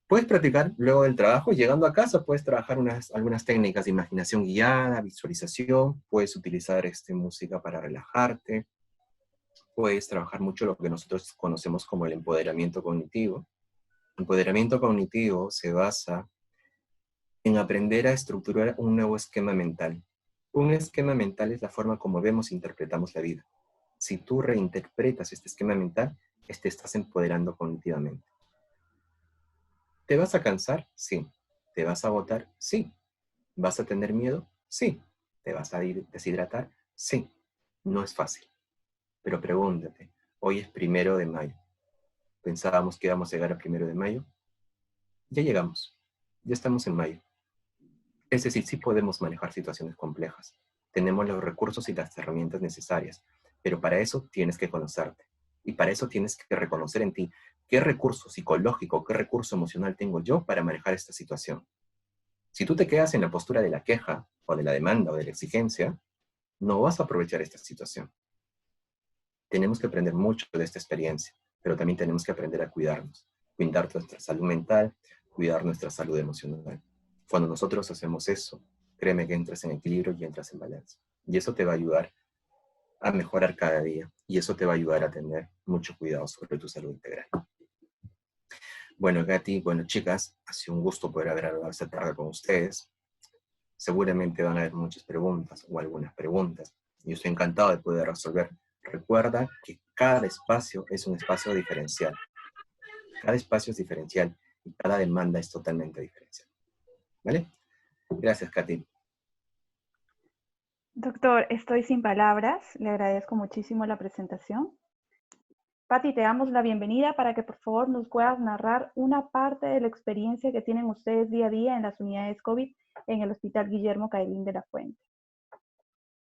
Puedes practicar luego del trabajo, llegando a casa puedes trabajar algunas técnicas de imaginación guiada, visualización, puedes utilizar música para relajarte, puedes trabajar mucho lo que nosotros conocemos como el empoderamiento cognitivo. El empoderamiento cognitivo se basa en aprender a estructurar un nuevo esquema mental. Un esquema mental es la forma como vemos e interpretamos la vida. Si tú reinterpretas este esquema mental, te estás empoderando cognitivamente. ¿Te vas a cansar? Sí. ¿Te vas a agotar? Sí. ¿Vas a tener miedo? Sí. ¿Te vas a deshidratar? Sí. No es fácil. Pero pregúntate, hoy es 1 de mayo. ¿Pensábamos que íbamos a llegar a 1 de mayo? Ya llegamos. Ya estamos en mayo. Es decir, sí podemos manejar situaciones complejas. Tenemos los recursos y las herramientas necesarias. Pero para eso tienes que conocerte. Y para eso tienes que reconocer en ti qué recurso psicológico, qué recurso emocional tengo yo para manejar esta situación. Si tú te quedas en la postura de la queja, o de la demanda, o de la exigencia, no vas a aprovechar esta situación. Tenemos que aprender mucho de esta experiencia, pero también tenemos que aprender a cuidarnos. Cuidar nuestra salud mental, cuidar nuestra salud emocional. Cuando nosotros hacemos eso, créeme que entras en equilibrio y entras en balance. Y eso te va a ayudar a mejorar cada día. Y eso te va a ayudar a tener mucho cuidado sobre tu salud integral. Bueno, Katy, bueno, chicas, ha sido un gusto poder haber hablado esta tarde con ustedes. Seguramente van a haber muchas preguntas o algunas preguntas. Yo estoy encantado de poder resolver. Recuerda que cada espacio es un espacio diferencial. Cada espacio es diferencial y cada demanda es totalmente diferencial. ¿Vale? Gracias, Katy. Doctor, estoy sin palabras. Le agradezco muchísimo la presentación. Patti, te damos la bienvenida para que por favor nos puedas narrar una parte de la experiencia que tienen ustedes día a día en las unidades COVID en el Hospital Guillermo Cailín de la Fuente.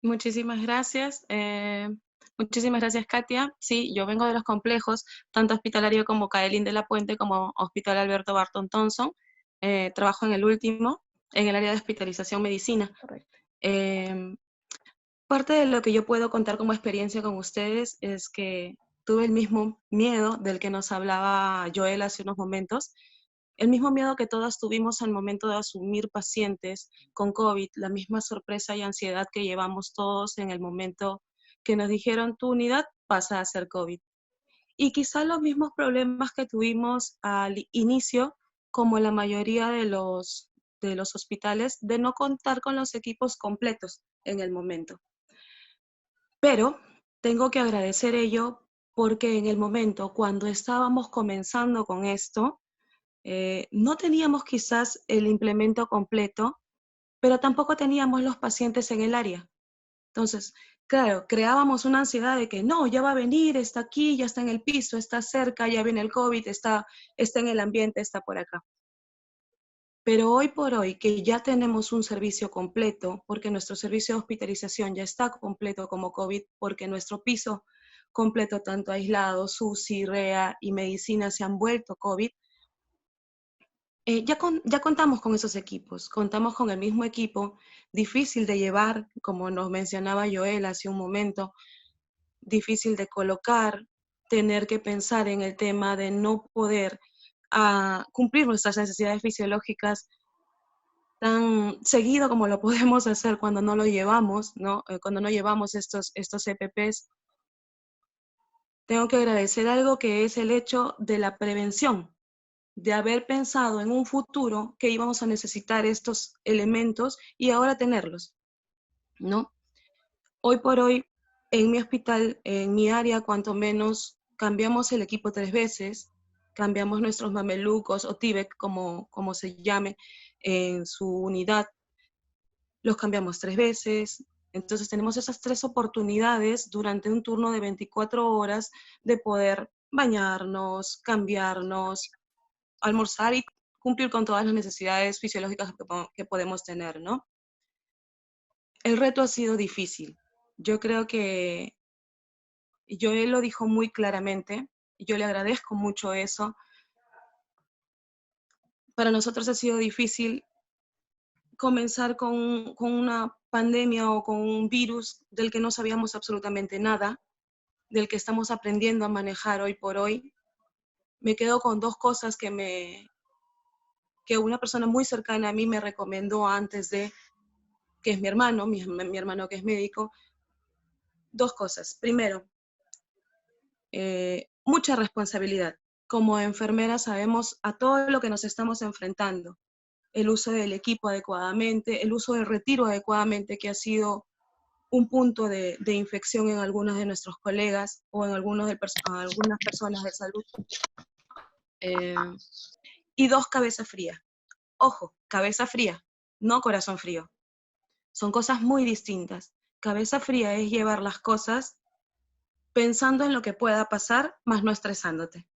Muchísimas gracias. Muchísimas gracias, Katia. Sí, yo vengo de los complejos, tanto hospitalario como Cailín de la Puente, como Hospital Alberto Barton Thompson. Trabajo en el último, en el área de hospitalización medicina. Correcto. Parte de lo que yo puedo contar como experiencia con ustedes es que tuve el mismo miedo del que nos hablaba Joel hace unos momentos, el mismo miedo que todas tuvimos al momento de asumir pacientes con COVID, la misma sorpresa y ansiedad que llevamos todos en el momento que nos dijeron tu unidad pasa a ser COVID. Y quizá los mismos problemas que tuvimos al inicio, como la mayoría de los hospitales, de no contar con los equipos completos en el momento. Pero tengo que agradecer ello porque en el momento cuando estábamos comenzando con esto, no teníamos quizás el implemento completo, pero tampoco teníamos los pacientes en el área. Entonces, claro, creábamos una ansiedad de que no, ya va a venir, está aquí, ya está en el piso, está cerca, ya viene el COVID, está en el ambiente, está por acá. Pero hoy por hoy, que ya tenemos un servicio completo, porque nuestro servicio de hospitalización ya está completo como COVID, porque nuestro piso completo, tanto aislado, SUSI, REA y medicina se han vuelto COVID, ya contamos con esos equipos, contamos con el mismo equipo, difícil de llevar, como nos mencionaba Joel hace un momento, difícil de colocar, tener que pensar en el tema de no poder cumplir nuestras necesidades fisiológicas tan seguido como lo podemos hacer cuando no lo llevamos, ¿no? Cuando no llevamos estos EPPs. Tengo que agradecer algo que es el hecho de la prevención, de haber pensado en un futuro que íbamos a necesitar estos elementos y ahora tenerlos, ¿no? Hoy por hoy, en mi hospital, en mi área, cuanto menos, cambiamos el equipo 3 veces, cambiamos nuestros mamelucos o TIVEC, como se llame, en su unidad, los cambiamos 3 veces. Entonces tenemos esas 3 oportunidades durante un turno de 24 horas de poder bañarnos, cambiarnos, almorzar y cumplir con todas las necesidades fisiológicas que podemos tener, ¿no? El reto ha sido difícil. Yo creo que Joel lo dijo muy claramente, y yo le agradezco mucho eso. Para nosotros ha sido difícil comenzar con una pandemia o con un virus del que no sabíamos absolutamente nada, del que estamos aprendiendo a manejar hoy por hoy. Me quedo con 2 cosas que una persona muy cercana a mí me recomendó antes de, que es mi hermano que es médico. 2 cosas. Primero, mucha responsabilidad. Como enfermeras sabemos a todo lo que nos estamos enfrentando. El uso del equipo adecuadamente, el uso del retiro adecuadamente, que ha sido un punto de infección en algunos de nuestros colegas o en algunas personas de salud. Y 2, cabeza fría. Ojo, cabeza fría, no corazón frío. Son cosas muy distintas. Cabeza fría es llevar las cosas pensando en lo que pueda pasar, más no estresándote.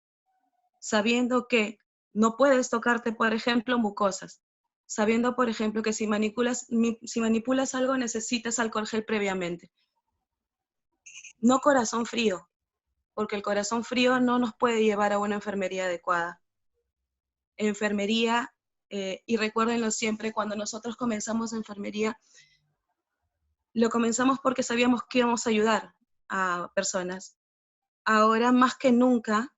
Sabiendo que no puedes tocarte, por ejemplo, mucosas. Sabiendo, por ejemplo, que si manipulas algo necesitas alcohol gel previamente. No corazón frío, porque el corazón frío no nos puede llevar a una enfermería adecuada. Enfermería, y recuérdenlo siempre, cuando nosotros comenzamos enfermería, lo comenzamos porque sabíamos que íbamos a ayudar a personas. Ahora más que nunca,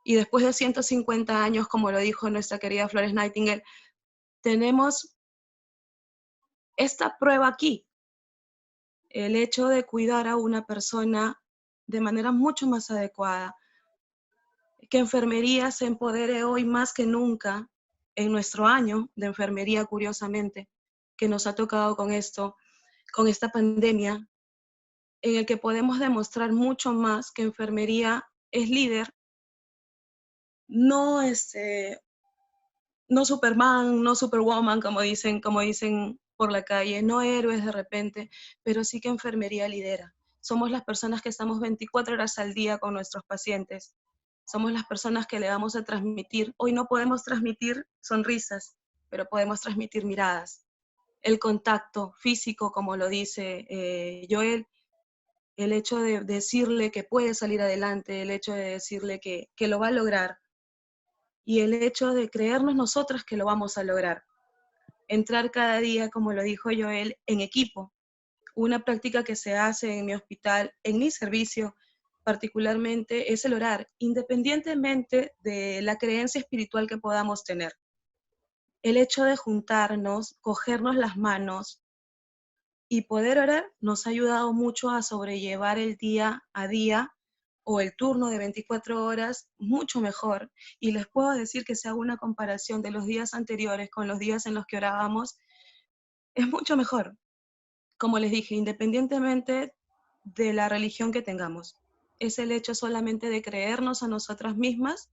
y después de 150 años, como lo dijo nuestra querida Florence Nightingale, tenemos esta prueba aquí, el hecho de cuidar a una persona de manera mucho más adecuada, que enfermería se empodere hoy más que nunca en nuestro año de enfermería, curiosamente, que nos ha tocado con esto, con esta pandemia, en el que podemos demostrar mucho más que enfermería es líder, no no Superman, no Superwoman, como dicen por la calle, no héroes de repente, pero sí que enfermería lidera. Somos las personas que estamos 24 horas al día con nuestros pacientes. Somos las personas que le vamos a transmitir. Hoy no podemos transmitir sonrisas, pero podemos transmitir miradas. El contacto físico, como lo dice Joel, el hecho de decirle que puede salir adelante, el hecho de decirle que lo va a lograr, y el hecho de creernos nosotras que lo vamos a lograr. Entrar cada día, como lo dijo Joel, en equipo. Una práctica que se hace en mi hospital, en mi servicio particularmente, es el orar, independientemente de la creencia espiritual que podamos tener. El hecho de juntarnos, cogernos las manos y poder orar nos ha ayudado mucho a sobrellevar el día a día o el turno de 24 horas, mucho mejor. Y les puedo decir que si hago una comparación de los días anteriores con los días en los que orábamos, es mucho mejor. Como les dije, independientemente de la religión que tengamos, es el hecho solamente de creernos a nosotras mismas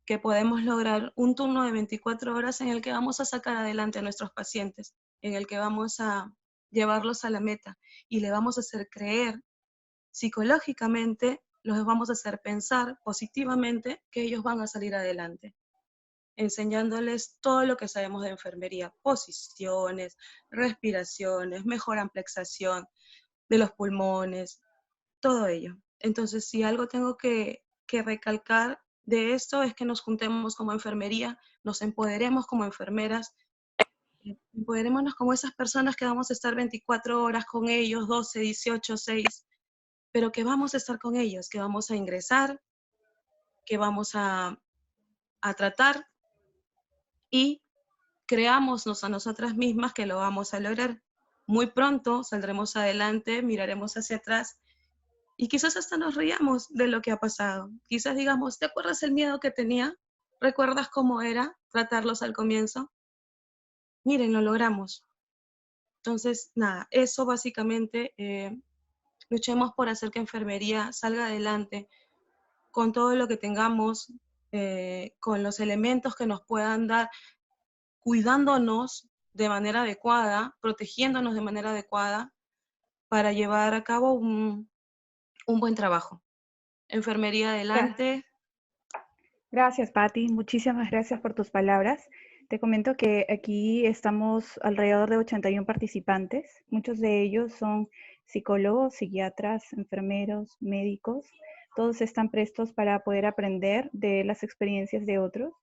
que podemos lograr un turno de 24 horas en el que vamos a sacar adelante a nuestros pacientes, en el que vamos a llevarlos a la meta y le vamos a hacer creer psicológicamente, los vamos a hacer pensar positivamente que ellos van a salir adelante, enseñándoles todo lo que sabemos de enfermería, posiciones, respiraciones, mejor amplexación de los pulmones, todo ello. Entonces, si algo tengo que recalcar de esto es que nos juntemos como enfermería, nos empoderemos como enfermeras, empoderémonos como esas personas que vamos a estar 24 horas con ellos, 12, 18, 6, pero que vamos a estar con ellos, que vamos a ingresar, que vamos a tratar y creámonos a nosotras mismas que lo vamos a lograr. Muy pronto saldremos adelante, miraremos hacia atrás y quizás hasta nos riamos de lo que ha pasado. Quizás digamos, ¿te acuerdas el miedo que tenía? ¿Recuerdas cómo era tratarlos al comienzo? Miren, lo logramos. Entonces, nada, eso básicamente, luchemos por hacer que enfermería salga adelante con todo lo que tengamos, con los elementos que nos puedan dar, cuidándonos de manera adecuada, protegiéndonos de manera adecuada para llevar a cabo un buen trabajo. Enfermería adelante. Gracias, Patti. Muchísimas gracias por tus palabras. Te comento que aquí estamos alrededor de 81 participantes. Muchos de ellos son psicólogos, psiquiatras, enfermeros, médicos. Todos están prestos para poder aprender de las experiencias de otros.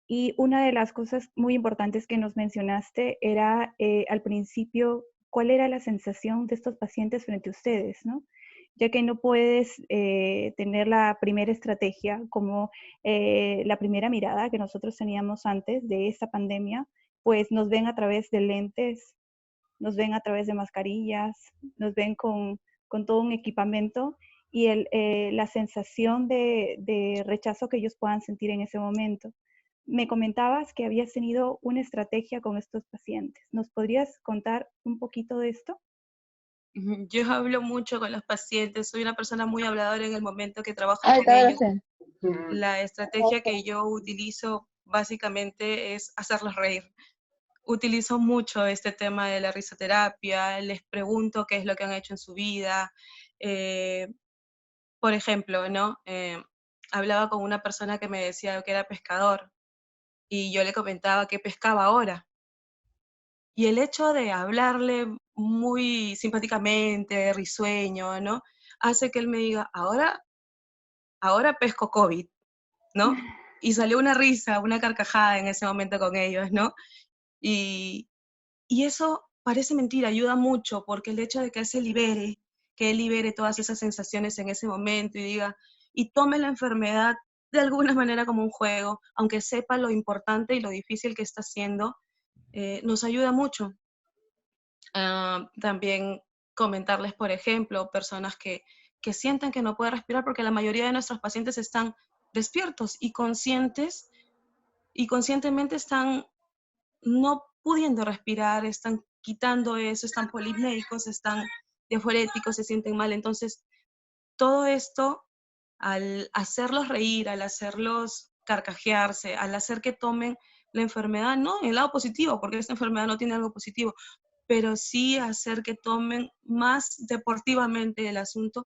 Y una de las cosas muy importantes que nos mencionaste era al principio, ¿cuál era la sensación de estos pacientes frente a ustedes, ¿no? Ya que no puedes tener la primera estrategia como la primera mirada que nosotros teníamos antes de esta pandemia, pues nos ven a través de lentes, nos ven a través de mascarillas, nos ven con todo un equipamiento y la sensación de rechazo que ellos puedan sentir en ese momento. Me comentabas que habías tenido una estrategia con estos pacientes. ¿Nos podrías contar un poquito de esto? Yo hablo mucho con los pacientes, soy una persona muy habladora en el momento que trabajo Ay, con estaba ellos. haciendo. La estrategia que yo utilizo básicamente es hacerlos reír. Utilizo mucho este tema de la risoterapia, les pregunto qué es lo que han hecho en su vida. Eh, por ejemplo, ¿no? Hablaba con una persona que me decía que era pescador y yo le comentaba que pescaba ahora. Y el hecho de hablarle muy simpáticamente, risueño, ¿no? Hace que él me diga, ahora pesco COVID, ¿no? Y salió una risa, una carcajada en ese momento con ellos, ¿no? Y, y eso parece mentira, ayuda mucho, porque el hecho de que él se libere, que él libere todas esas sensaciones en ese momento y diga, y tome la enfermedad de alguna manera como un juego, aunque sepa lo importante y lo difícil que está haciendo, nos ayuda mucho. También comentarles, por ejemplo, personas que sienten que no pueden respirar porque la mayoría de nuestros pacientes están despiertos y conscientes y conscientemente están no pudiendo respirar, están quitando eso, están polipnéicos, están diaforéticos, se sienten mal. Entonces, todo esto, al hacerlos reír, al hacerlos carcajearse, al hacer que tomen la enfermedad, no en el lado positivo, porque esta enfermedad no tiene algo positivo, pero sí hacer que tomen más deportivamente el asunto,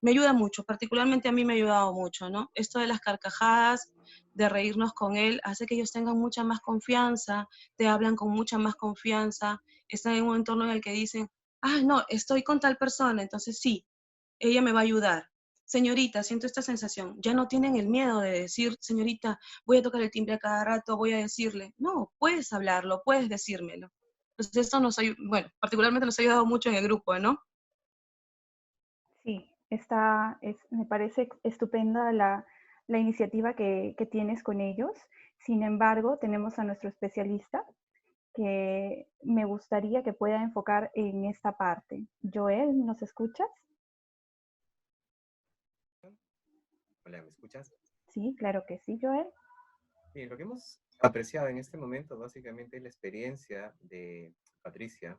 me ayuda mucho, particularmente a mí me ha ayudado mucho, ¿no? Esto de las carcajadas, de reírnos con él, hace que ellos tengan mucha más confianza, te hablan con mucha más confianza, están en un entorno en el que dicen, ah, no, estoy con tal persona, entonces sí, ella me va a ayudar. Señorita, siento esta sensación. Ya no tienen el miedo de decir, señorita, voy a tocar el timbre a cada rato, voy a decirle. No, puedes hablarlo, puedes decírmelo. Entonces esto bueno, particularmente nos ha ayudado mucho en el grupo, ¿no? Sí, me parece estupenda la iniciativa que tienes con ellos. Sin embargo, tenemos a nuestro especialista que me gustaría que pueda enfocar en esta parte. Joel, ¿nos escuchas? Hola, ¿me escuchas? Sí, claro que sí, Joel. Bien, lo que hemos apreciado en este momento básicamente es la experiencia de Patricia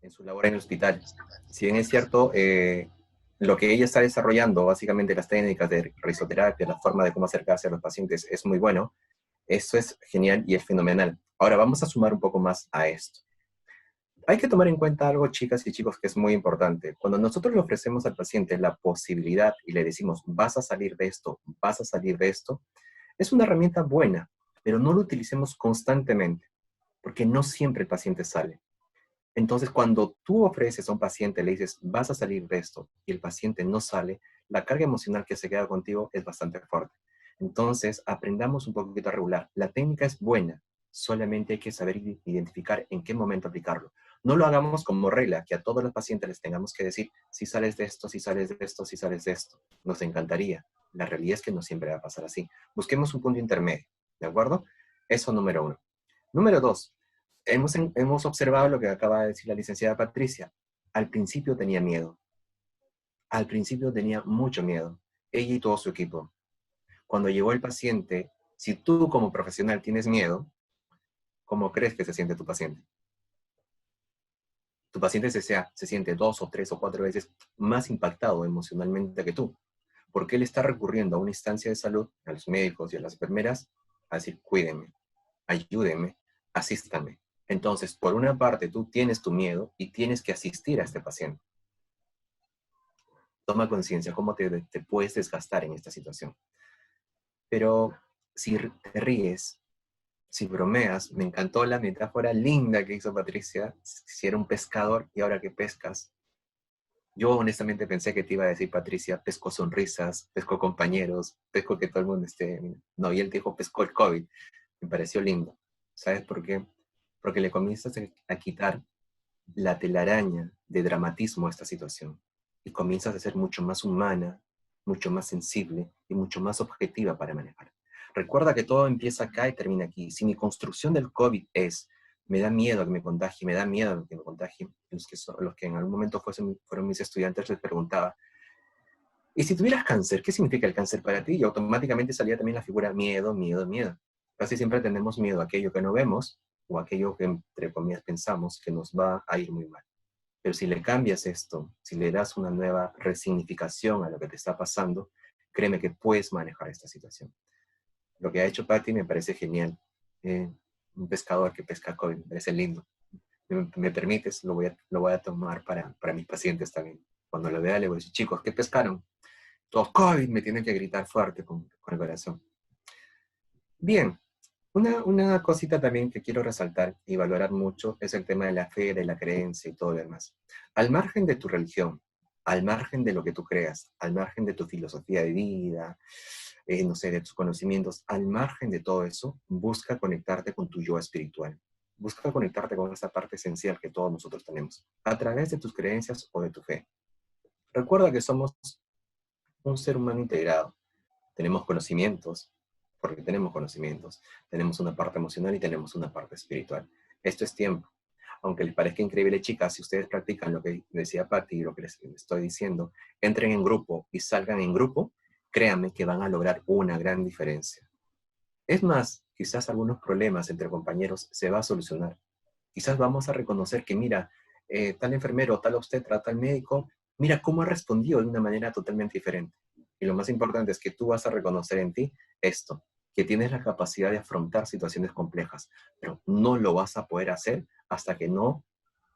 en su labor en el hospital. Si bien es cierto, lo que ella está desarrollando, básicamente las técnicas de risoterapia, la forma de cómo acercarse a los pacientes, es muy bueno. Eso es genial y es fenomenal. Ahora vamos a sumar un poco más a esto. Hay que tomar en cuenta algo, chicas y chicos, que es muy importante. Cuando nosotros le ofrecemos al paciente la posibilidad y le decimos, vas a salir de esto, vas a salir de esto, es una herramienta buena, pero no lo utilicemos constantemente, porque no siempre el paciente sale. Entonces, cuando tú ofreces a un paciente, le dices, vas a salir de esto, y el paciente no sale, la carga emocional que se queda contigo es bastante fuerte. Entonces, aprendamos un poquito a regular. La técnica es buena, solamente hay que saber identificar en qué momento aplicarlo. No lo hagamos como regla, que a todos los pacientes les tengamos que decir, si sales de esto, si sales de esto, si sales de esto. Nos encantaría. La realidad es que no siempre va a pasar así. Busquemos un punto intermedio, ¿de acuerdo? Eso número uno. Número dos, hemos observado lo que acaba de decir la licenciada Patricia. Al principio tenía miedo. Al principio tenía mucho miedo. Ella y todo su equipo. Cuando llegó el paciente, si tú como profesional tienes miedo, ¿cómo crees que se siente tu paciente? Tu paciente se siente 2 o 3 o 4 veces más impactado emocionalmente que tú, porque él está recurriendo a una instancia de salud, a los médicos y a las enfermeras, a decir, cuídenme, ayúdenme, asístame. Entonces, por una parte, tú tienes tu miedo y tienes que asistir a este paciente. Toma conciencia cómo te puedes desgastar en esta situación. Pero si te ríes, si bromeas, me encantó la metáfora linda que hizo Patricia, si era un pescador y ahora que pescas. Yo honestamente pensé que te iba a decir, Patricia, pesco sonrisas, pesco compañeros, pesco que todo el mundo esté... No, y él te dijo, pesco el COVID. Me pareció lindo. ¿Sabes por qué? Porque le comienzas a quitar la telaraña de dramatismo a esta situación y comienzas a ser mucho más humana, mucho más sensible y mucho más objetiva para manejar. Recuerda que todo empieza acá y termina aquí. Si mi construcción del COVID es, me da miedo a que me contagie, me da miedo a que me contagie, los que en algún momento fueron mis estudiantes les preguntaba, ¿y si tuvieras cáncer, qué significa el cáncer para ti? Y automáticamente salía también la figura miedo, miedo, miedo. Casi siempre tenemos miedo a aquello que no vemos o a aquello que, entre comillas, pensamos que nos va a ir muy mal. Pero si le cambias esto, si le das una nueva resignificación a lo que te está pasando, créeme que puedes manejar esta situación. Lo que ha hecho Patty me parece genial. Un pescador que pesca COVID, me parece lindo. ¿Me permites? Lo voy a tomar para mis pacientes también. Cuando lo vea, le voy a decir, chicos, ¿qué pescaron? Todos COVID, me tienen que gritar fuerte con el corazón. Bien, una cosita también que quiero resaltar y valorar mucho es el tema de la fe, de la creencia y todo lo demás. Al margen de tu religión, al margen de lo que tú creas, al margen de tu filosofía de vida, no sé, de tus conocimientos, al margen de todo eso, busca conectarte con tu yo espiritual. Busca conectarte con esa parte esencial que todos nosotros tenemos, a través de tus creencias o de tu fe. Recuerda que somos un ser humano integrado. Tenemos conocimientos, porque tenemos conocimientos. Tenemos una parte emocional y tenemos una parte espiritual. Esto es tiempo. Aunque les parezca increíble, chicas, si ustedes practican lo que decía Patti y lo que les estoy diciendo, entren en grupo y salgan en grupo, créanme que van a lograr una gran diferencia. Es más, quizás algunos problemas entre compañeros se va a solucionar. Quizás vamos a reconocer que, mira, tal enfermero, tal obstetra, tal médico, mira cómo ha respondido de una manera totalmente diferente. Y lo más importante es que tú vas a reconocer en ti esto, que tienes la capacidad de afrontar situaciones complejas, pero no lo vas a poder hacer hasta que no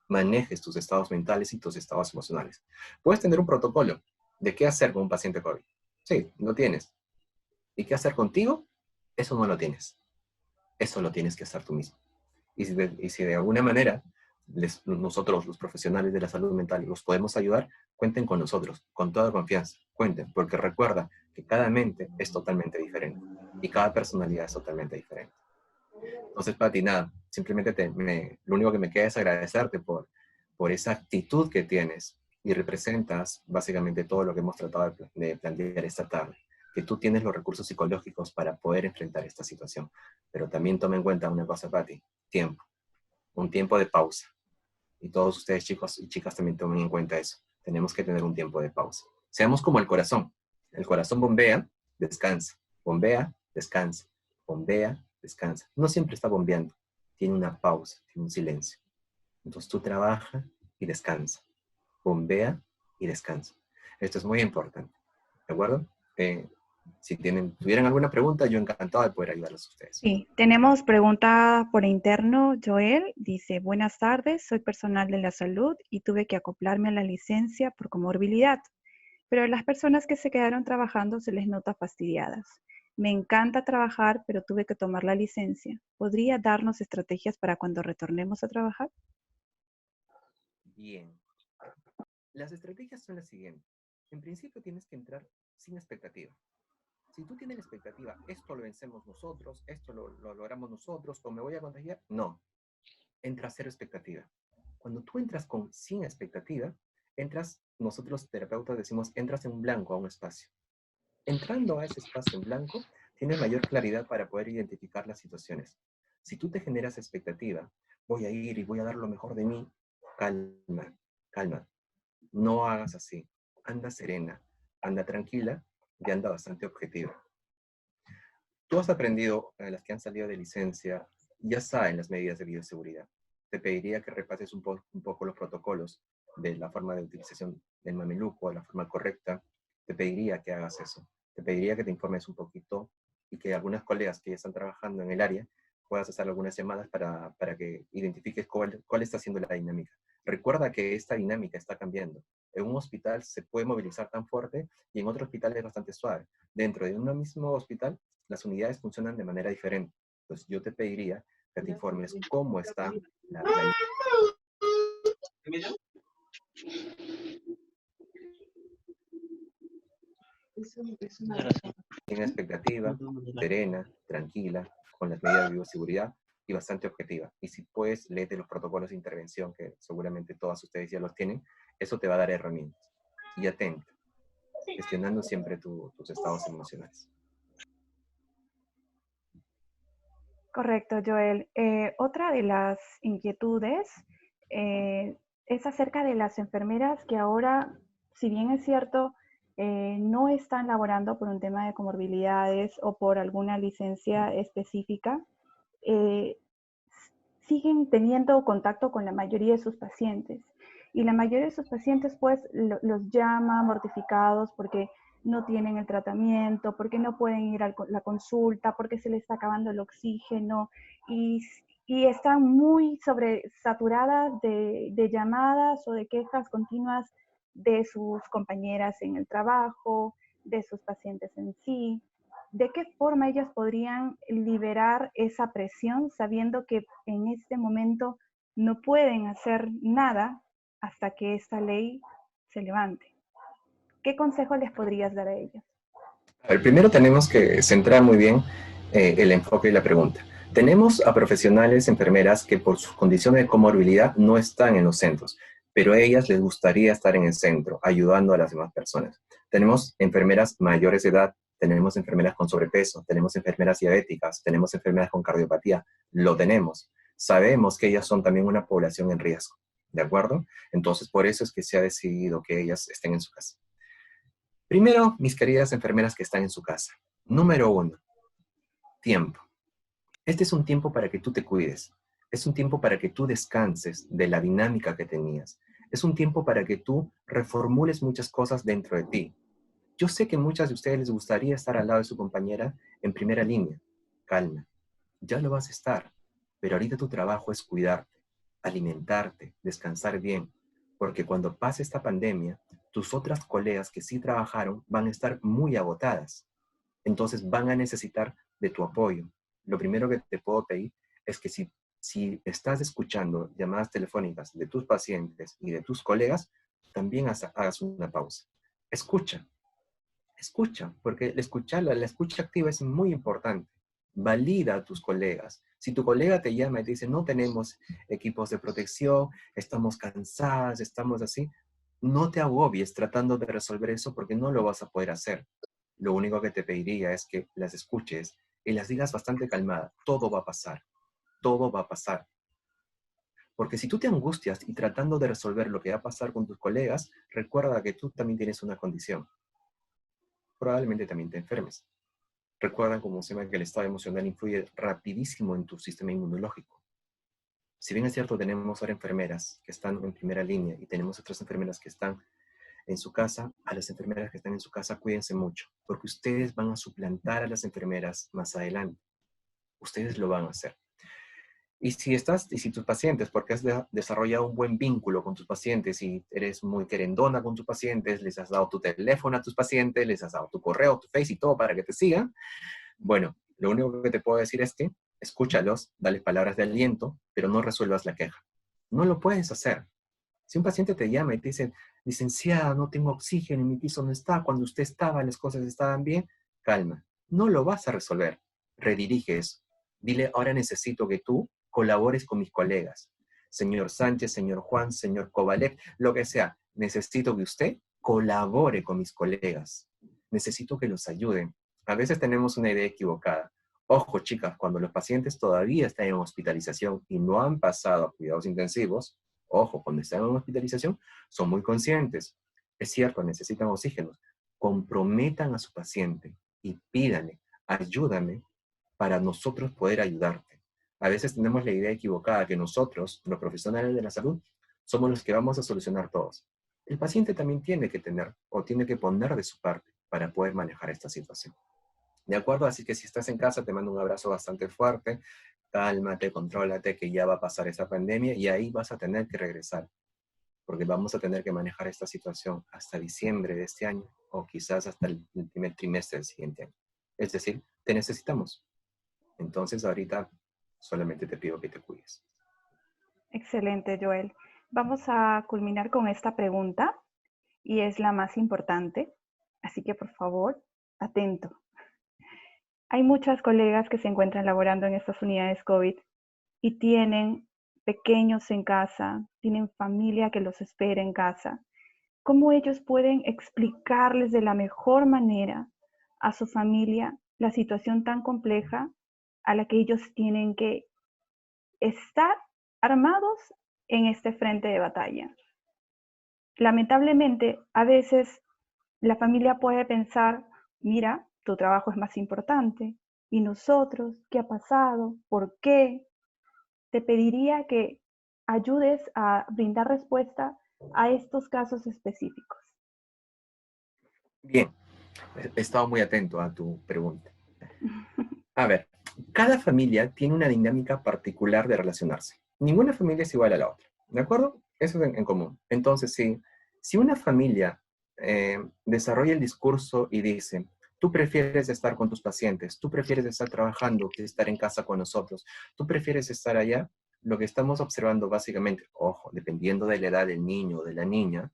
manejes tus estados mentales y tus estados emocionales. Puedes tener un protocolo de qué hacer con un paciente COVID. Sí, lo tienes. ¿Y qué hacer contigo? Eso no lo tienes. Eso lo tienes que hacer tú mismo. Y si de alguna manera nosotros, los profesionales de la salud mental, los podemos ayudar, cuenten con nosotros, con toda confianza. Cuenten, porque recuerda que cada mente es totalmente diferente y cada personalidad es totalmente diferente. Entonces, Pati, nada, simplemente lo único que me queda es agradecerte por esa actitud que tienes y representas básicamente todo lo que hemos tratado de plantear esta tarde, que tú tienes los recursos psicológicos para poder enfrentar esta situación. Pero también toma en cuenta una cosa, Pati, tiempo, un tiempo de pausa. Y todos ustedes, chicos y chicas, también tomen en cuenta eso. Tenemos que tener un tiempo de pausa. Seamos como el corazón. El corazón bombea, descansa, bombea, descansa, bombea, descansa. No siempre está bombeando, tiene una pausa, tiene un silencio. Entonces tú trabaja y descansa, bombea y descansa. Esto es muy importante, ¿de acuerdo? Si tuvieran alguna pregunta, yo encantado de poder ayudarlos a ustedes. Sí, tenemos pregunta por interno. Joel dice, buenas tardes, soy personal de la salud y tuve que acoplarme a la licencia por comorbilidad, pero a las personas que se quedaron trabajando se les nota fastidiadas. Me encanta trabajar, pero tuve que tomar la licencia. ¿Podría darnos estrategias para cuando retornemos a trabajar? Bien. Las estrategias son las siguientes. En principio tienes que entrar sin expectativa. Si tú tienes la expectativa, esto lo vencemos nosotros, esto lo logramos nosotros, o me voy a contagiar, no. Entra a cero expectativa. Cuando tú entras sin expectativa, nosotros terapeutas decimos, entras en blanco a un espacio. Entrando a ese espacio en blanco, tienes mayor claridad para poder identificar las situaciones. Si tú te generas expectativa, voy a ir y voy a dar lo mejor de mí, calma, calma. No hagas así. Anda serena, anda tranquila y anda bastante objetiva. Tú has aprendido, las que han salido de licencia, ya saben las medidas de bioseguridad. Te pediría que repases un poco los protocolos de la forma de utilización del mameluco, de la forma correcta. Te pediría que hagas eso. Te pediría que te informes un poquito y que algunas colegas que ya están trabajando en el área puedas hacer algunas llamadas para que identifiques cuál está siendo la dinámica. Recuerda que esta dinámica está cambiando. En un hospital se puede movilizar tan fuerte y en otro hospital es bastante suave. Dentro de un mismo hospital, las unidades funcionan de manera diferente. Entonces yo te pediría que te informes cómo está la sin expectativa, serena, tranquila, con las medidas de bioseguridad y bastante objetiva. Y si puedes, léete los protocolos de intervención, que seguramente todas ustedes ya los tienen, eso te va a dar herramientas. Y atenta, gestionando siempre tus estados emocionales. Correcto, Joel. Otra de las inquietudes es acerca de las enfermeras que ahora, si bien es cierto, no están laborando por un tema de comorbilidades o por alguna licencia específica, eh, siguen teniendo contacto con la mayoría de sus pacientes. Y la mayoría de sus pacientes pues los llama mortificados porque no tienen el tratamiento, porque no pueden ir a la consulta, porque se les está acabando el oxígeno y están muy sobresaturadas de llamadas o de quejas continuas de sus compañeras en el trabajo, de sus pacientes en sí. ¿De qué forma ellas podrían liberar esa presión sabiendo que en este momento no pueden hacer nada hasta que esta ley se levante? ¿Qué consejo les podrías dar a ellas? A ver, primero tenemos que centrar muy bien el enfoque y la pregunta. Tenemos a profesionales, enfermeras, que por su condición de comorbilidad no están en los centros, pero a ellas les gustaría estar en el centro, ayudando a las demás personas. Tenemos enfermeras mayores de edad, tenemos enfermeras con sobrepeso, tenemos enfermeras diabéticas, tenemos enfermeras con cardiopatía, lo tenemos. Sabemos que ellas son también una población en riesgo, ¿de acuerdo? Entonces, por eso es que se ha decidido que ellas estén en su casa. Primero, mis queridas enfermeras que están en su casa. Número 1, tiempo. Este es un tiempo para que tú te cuides. Es un tiempo para que tú descanses de la dinámica que tenías. Es un tiempo para que tú reformules muchas cosas dentro de ti. Yo sé que a muchas de ustedes les gustaría estar al lado de su compañera en primera línea. Calma, ya lo vas a estar. Pero ahorita tu trabajo es cuidarte, alimentarte, descansar bien. Porque cuando pase esta pandemia, tus otras colegas que sí trabajaron van a estar muy agotadas. Entonces van a necesitar de tu apoyo. Lo primero que te puedo pedir es que si estás escuchando llamadas telefónicas de tus pacientes y de tus colegas, también hagas una pausa. Escucha, porque la escucha activa es muy importante. Valida a tus colegas. Si tu colega te llama y te dice, no tenemos equipos de protección, estamos cansadas, estamos así, no te agobies tratando de resolver eso porque no lo vas a poder hacer. Lo único que te pediría es que las escuches y las digas bastante calmada. Todo va a pasar. Todo va a pasar. Porque si tú te angustias y tratando de resolver lo que va a pasar con tus colegas, recuerda que tú también tienes una condición. probablemente también te enfermes. Recuerdan, como se llama, que el estado emocional influye rapidísimo en tu sistema inmunológico. Si bien es cierto, tenemos ahora enfermeras que están en primera línea y tenemos otras enfermeras que están en su casa, a las enfermeras que están en su casa, cuídense mucho, porque ustedes van a suplantar a las enfermeras más adelante. Ustedes lo van a hacer. Y si tus pacientes, porque has desarrollado un buen vínculo con tus pacientes y eres muy querendona con tus pacientes, les has dado tu teléfono a tus pacientes, les has dado tu correo, tu Face y todo para que te sigan, bueno, lo único que te puedo decir es que escúchalos, dales palabras de aliento, pero no resuelvas la queja. No lo puedes hacer. Si un paciente te llama y te dice, licenciada, no tengo oxígeno, mi piso no está, cuando usted estaba, las cosas estaban bien, calma. No lo vas a resolver. Redirige eso. Dile, ahora necesito que tú colabores con mis colegas. Señor Sánchez, señor Juan, señor Kovalev, lo que sea. Necesito que usted colabore con mis colegas. Necesito que los ayuden. A veces tenemos una idea equivocada. Ojo, chicas, cuando los pacientes todavía están en hospitalización y no han pasado a cuidados intensivos, ojo, cuando están en hospitalización, son muy conscientes. Es cierto, necesitan oxígenos. Comprometan a su paciente y pídanle, ayúdame para nosotros poder ayudarte. A veces tenemos la idea equivocada que nosotros, los profesionales de la salud, somos los que vamos a solucionar todos. El paciente también tiene que tener o tiene que poner de su parte para poder manejar esta situación. ¿De acuerdo? Así que si estás en casa, te mando un abrazo bastante fuerte. Cálmate, contrólate, que ya va a pasar esa pandemia y ahí vas a tener que regresar. Porque vamos a tener que manejar esta situación hasta diciembre de este año o quizás hasta el primer trimestre del siguiente año. Es decir, te necesitamos. Entonces ahorita solamente te pido que te cuides. Excelente, Joel. Vamos a culminar con esta pregunta y es la más importante. Así que por favor, atento. Hay muchas colegas que se encuentran laborando en estas unidades COVID y tienen pequeños en casa, tienen familia que los espera en casa. ¿Cómo ellos pueden explicarles de la mejor manera a su familia la situación tan compleja a la que ellos tienen que estar armados en este frente de batalla? Lamentablemente, a veces la familia puede pensar, mira, tu trabajo es más importante. ¿Y nosotros? ¿Qué ha pasado? ¿Por qué? Te pediría que ayudes a brindar respuesta a estos casos específicos. Bien, he estado muy atento a tu pregunta. A ver, cada familia tiene una dinámica particular de relacionarse. Ninguna familia es igual a la otra, ¿de acuerdo? Eso es en común. Entonces, si una familia desarrolla el discurso y dice, tú prefieres estar con tus pacientes, tú prefieres estar trabajando que estar en casa con nosotros, tú prefieres estar allá, lo que estamos observando básicamente, ojo, dependiendo de la edad del niño o de la niña,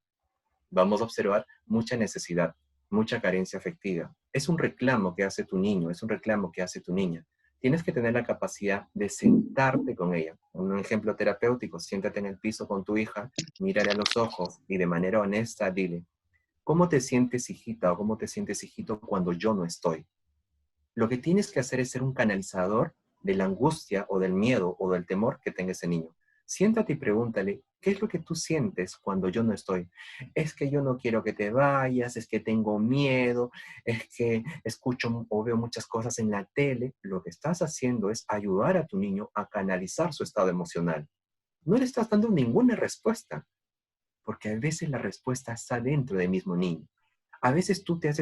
vamos a observar mucha necesidad, mucha carencia afectiva. Es un reclamo que hace tu niño, es un reclamo que hace tu niña. Tienes que tener la capacidad de sentarte con ella. Un ejemplo terapéutico, siéntate en el piso con tu hija, mírale a los ojos y de manera honesta dile, ¿cómo te sientes, hijita, o cómo te sientes, hijito, cuando yo no estoy? Lo que tienes que hacer es ser un canalizador de la angustia o del miedo o del temor que tenga ese niño. Siéntate y pregúntale, ¿qué es lo que tú sientes cuando yo no estoy? Es que yo no quiero que te vayas, es que tengo miedo, es que escucho o veo muchas cosas en la tele. Lo que estás haciendo es ayudar a tu niño a canalizar su estado emocional. No le estás dando ninguna respuesta, porque a veces la respuesta está dentro del mismo niño. A veces tú te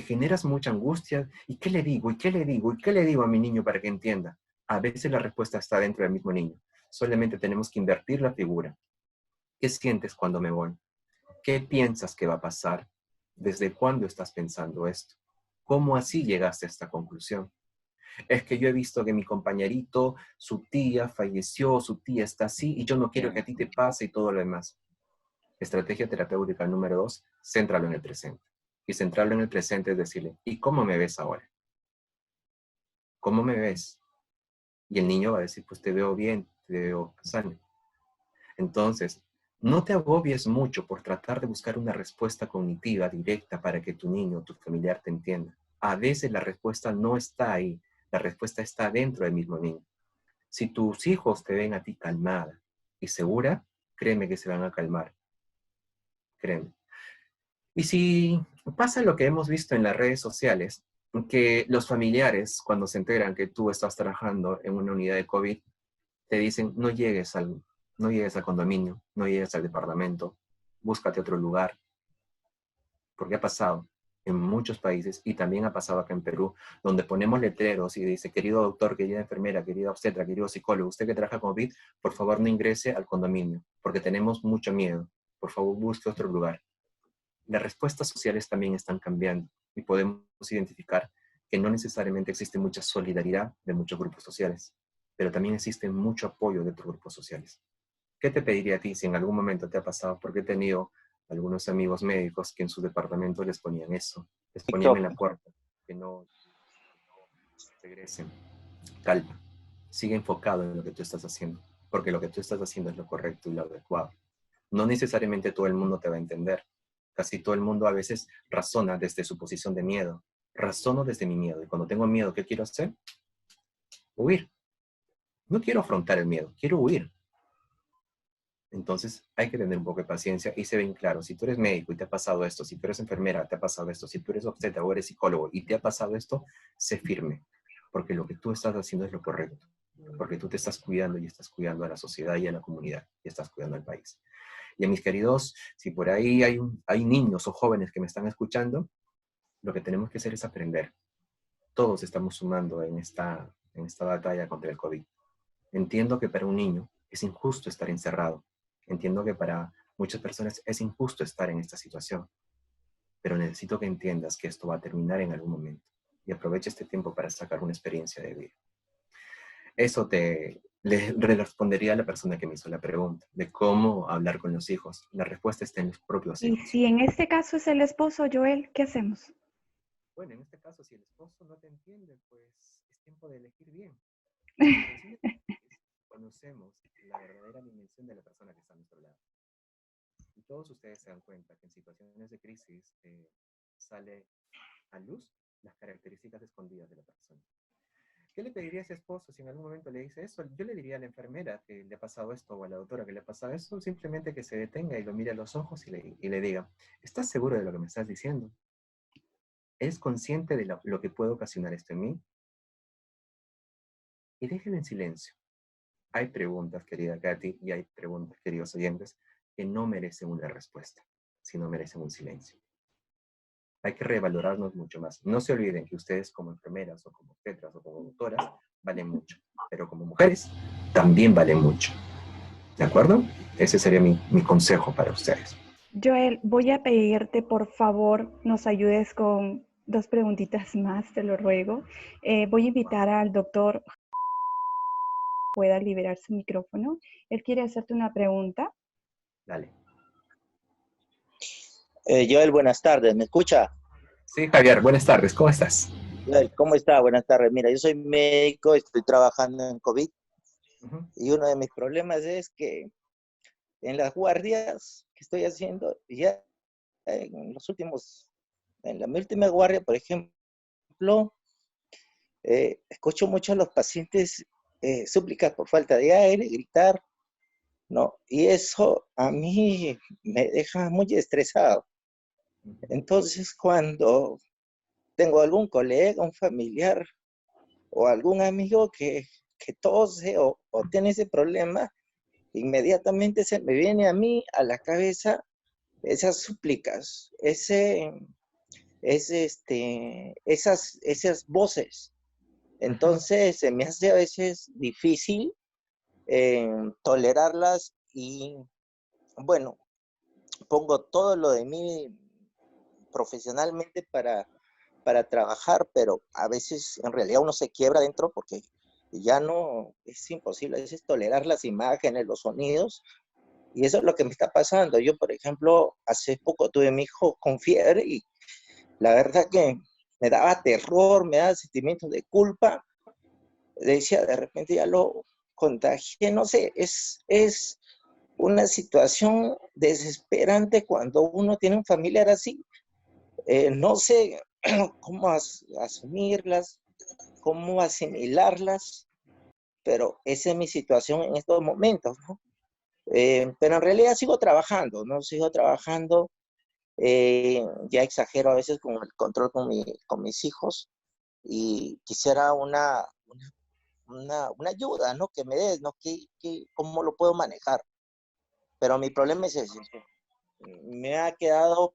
generas mucha angustia. ¿Y qué le digo? ¿Y qué le digo? ¿Y qué le digo a mi niño para que entienda? A veces la respuesta está dentro del mismo niño. Solamente tenemos que invertir la figura. ¿Qué sientes cuando me voy? ¿Qué piensas que va a pasar? ¿Desde cuándo estás pensando esto? ¿Cómo así llegaste a esta conclusión? Es que yo he visto que mi compañerito, su tía falleció, su tía está así, y yo no quiero que a ti te pase y todo lo demás. Estrategia terapéutica número 2, céntralo en el presente. Y centrarlo en el presente es decirle, ¿y cómo me ves ahora? ¿Cómo me ves? Y el niño va a decir, pues te veo bien, te veo sano. Entonces, no te agobies mucho por tratar de buscar una respuesta cognitiva directa para que tu niño o tu familiar te entienda. A veces la respuesta no está ahí, la respuesta está dentro del mismo niño. Si tus hijos te ven a ti calmada y segura, créeme que se van a calmar. Créeme. Y si pasa lo que hemos visto en las redes sociales, que los familiares, cuando se enteran que tú estás trabajando en una unidad de COVID, te dicen, no llegues al condominio, no llegues al departamento, búscate otro lugar, porque ha pasado en muchos países y también ha pasado acá en Perú, donde ponemos letreros y dice, querido doctor, querida enfermera, querida obstetra, querido psicólogo, usted que trabaja con COVID, por favor no ingrese al condominio, porque tenemos mucho miedo, por favor busque otro lugar. Las respuestas sociales también están cambiando y podemos identificar que no necesariamente existe mucha solidaridad de muchos grupos sociales, pero también existe mucho apoyo de otros grupos sociales. ¿Qué te pediría a ti si en algún momento te ha pasado? Porque he tenido algunos amigos médicos que en sus departamentos les ponían eso, les ponían en la puerta, que no regresen. Calma, sigue enfocado en lo que tú estás haciendo, porque lo que tú estás haciendo es lo correcto y lo adecuado. No necesariamente todo el mundo te va a entender. Casi todo el mundo a veces razona desde su posición de miedo. Razono desde mi miedo. Y cuando tengo miedo, ¿qué quiero hacer? Huir. No quiero afrontar el miedo, quiero huir. Entonces hay que tener un poco de paciencia y se ven claro, si tú eres médico y te ha pasado esto, si tú eres enfermera, te ha pasado esto, si tú eres obstetra o eres psicólogo y te ha pasado esto, sé firme, porque lo que tú estás haciendo es lo correcto, porque tú te estás cuidando y estás cuidando a la sociedad y a la comunidad y estás cuidando al país. Y a mis queridos, si por ahí hay niños o jóvenes que me están escuchando, lo que tenemos que hacer es aprender. Todos estamos sumando en esta batalla contra el COVID. Entiendo que para un niño es injusto estar encerrado. Entiendo que para muchas personas es injusto estar en esta situación. Pero necesito que entiendas que esto va a terminar en algún momento. Y aprovecha este tiempo para sacar una experiencia de vida. Eso le respondería a la persona que me hizo la pregunta de cómo hablar con los hijos. La respuesta está en los propios Y hijos. si en este caso es el esposo, Joel, ¿qué hacemos? Bueno, en este caso, si el esposo no te entiende, pues es tiempo de elegir bien. En situaciones conocemos la verdadera dimensión de la persona que está a nuestro lado. Y todos ustedes se dan cuenta que en situaciones de crisis sale a luz las características escondidas de la persona. ¿Qué le pediría a ese esposo si en algún momento le dice eso? Yo le diría a la enfermera que le ha pasado esto o a la doctora que le ha pasado eso, simplemente que se detenga y lo mire a los ojos y le diga, ¿estás seguro de lo que me estás diciendo? ¿Eres consciente de lo que puede ocasionar esto en mí? Y déjelo en silencio. Hay preguntas, querida Katy, y hay preguntas, queridos oyentes, que no merecen una respuesta, sino merecen un silencio. Hay que revalorarnos mucho más. No se olviden que ustedes como enfermeras o como obstetras o como doctoras valen mucho, pero como mujeres también valen mucho. ¿De acuerdo? Ese sería mi consejo para ustedes. Joel, voy a pedirte, por favor, nos ayudes con dos preguntitas más, te lo ruego. Voy a invitar al doctor pueda liberar su micrófono. Él quiere hacerte una pregunta. Dale. Joel, buenas tardes, ¿me escucha? Sí, Javier, buenas tardes, ¿cómo estás? Joel, ¿cómo está? Buenas tardes. Mira, yo soy médico, estoy trabajando en COVID y uno de mis problemas es que en las guardias que estoy haciendo, ya en la mi última guardia, por ejemplo, escucho mucho a los pacientes súplicas por falta de aire, gritar, ¿no? Y eso a mí me deja muy estresado. Entonces, cuando tengo algún colega, un familiar o algún amigo que tose o tiene ese problema, inmediatamente se me viene a mí a la cabeza esas súplicas, esas voces. Entonces se me hace a veces difícil tolerarlas y bueno, pongo todo lo de mí profesionalmente para trabajar, pero a veces en realidad uno se quiebra dentro porque ya no, es imposible a veces tolerar las imágenes, los sonidos, y eso es lo que me está pasando. Yo, por ejemplo, hace poco tuve a mi hijo con fiebre y la verdad que me daba terror, me daba sentimientos de culpa, decía, de repente ya lo contagié, no sé, es una situación desesperante cuando uno tiene un familiar así. No sé cómo asumirlas, cómo asimilarlas, pero esa es mi situación en estos momentos, ¿no? Pero en realidad sigo trabajando, ¿no? Sigo trabajando Ya exagero a veces con el control con mis hijos y quisiera una ayuda, ¿no? Que me des, ¿no? ¿Cómo lo puedo manejar? Pero mi problema es ese. Me ha quedado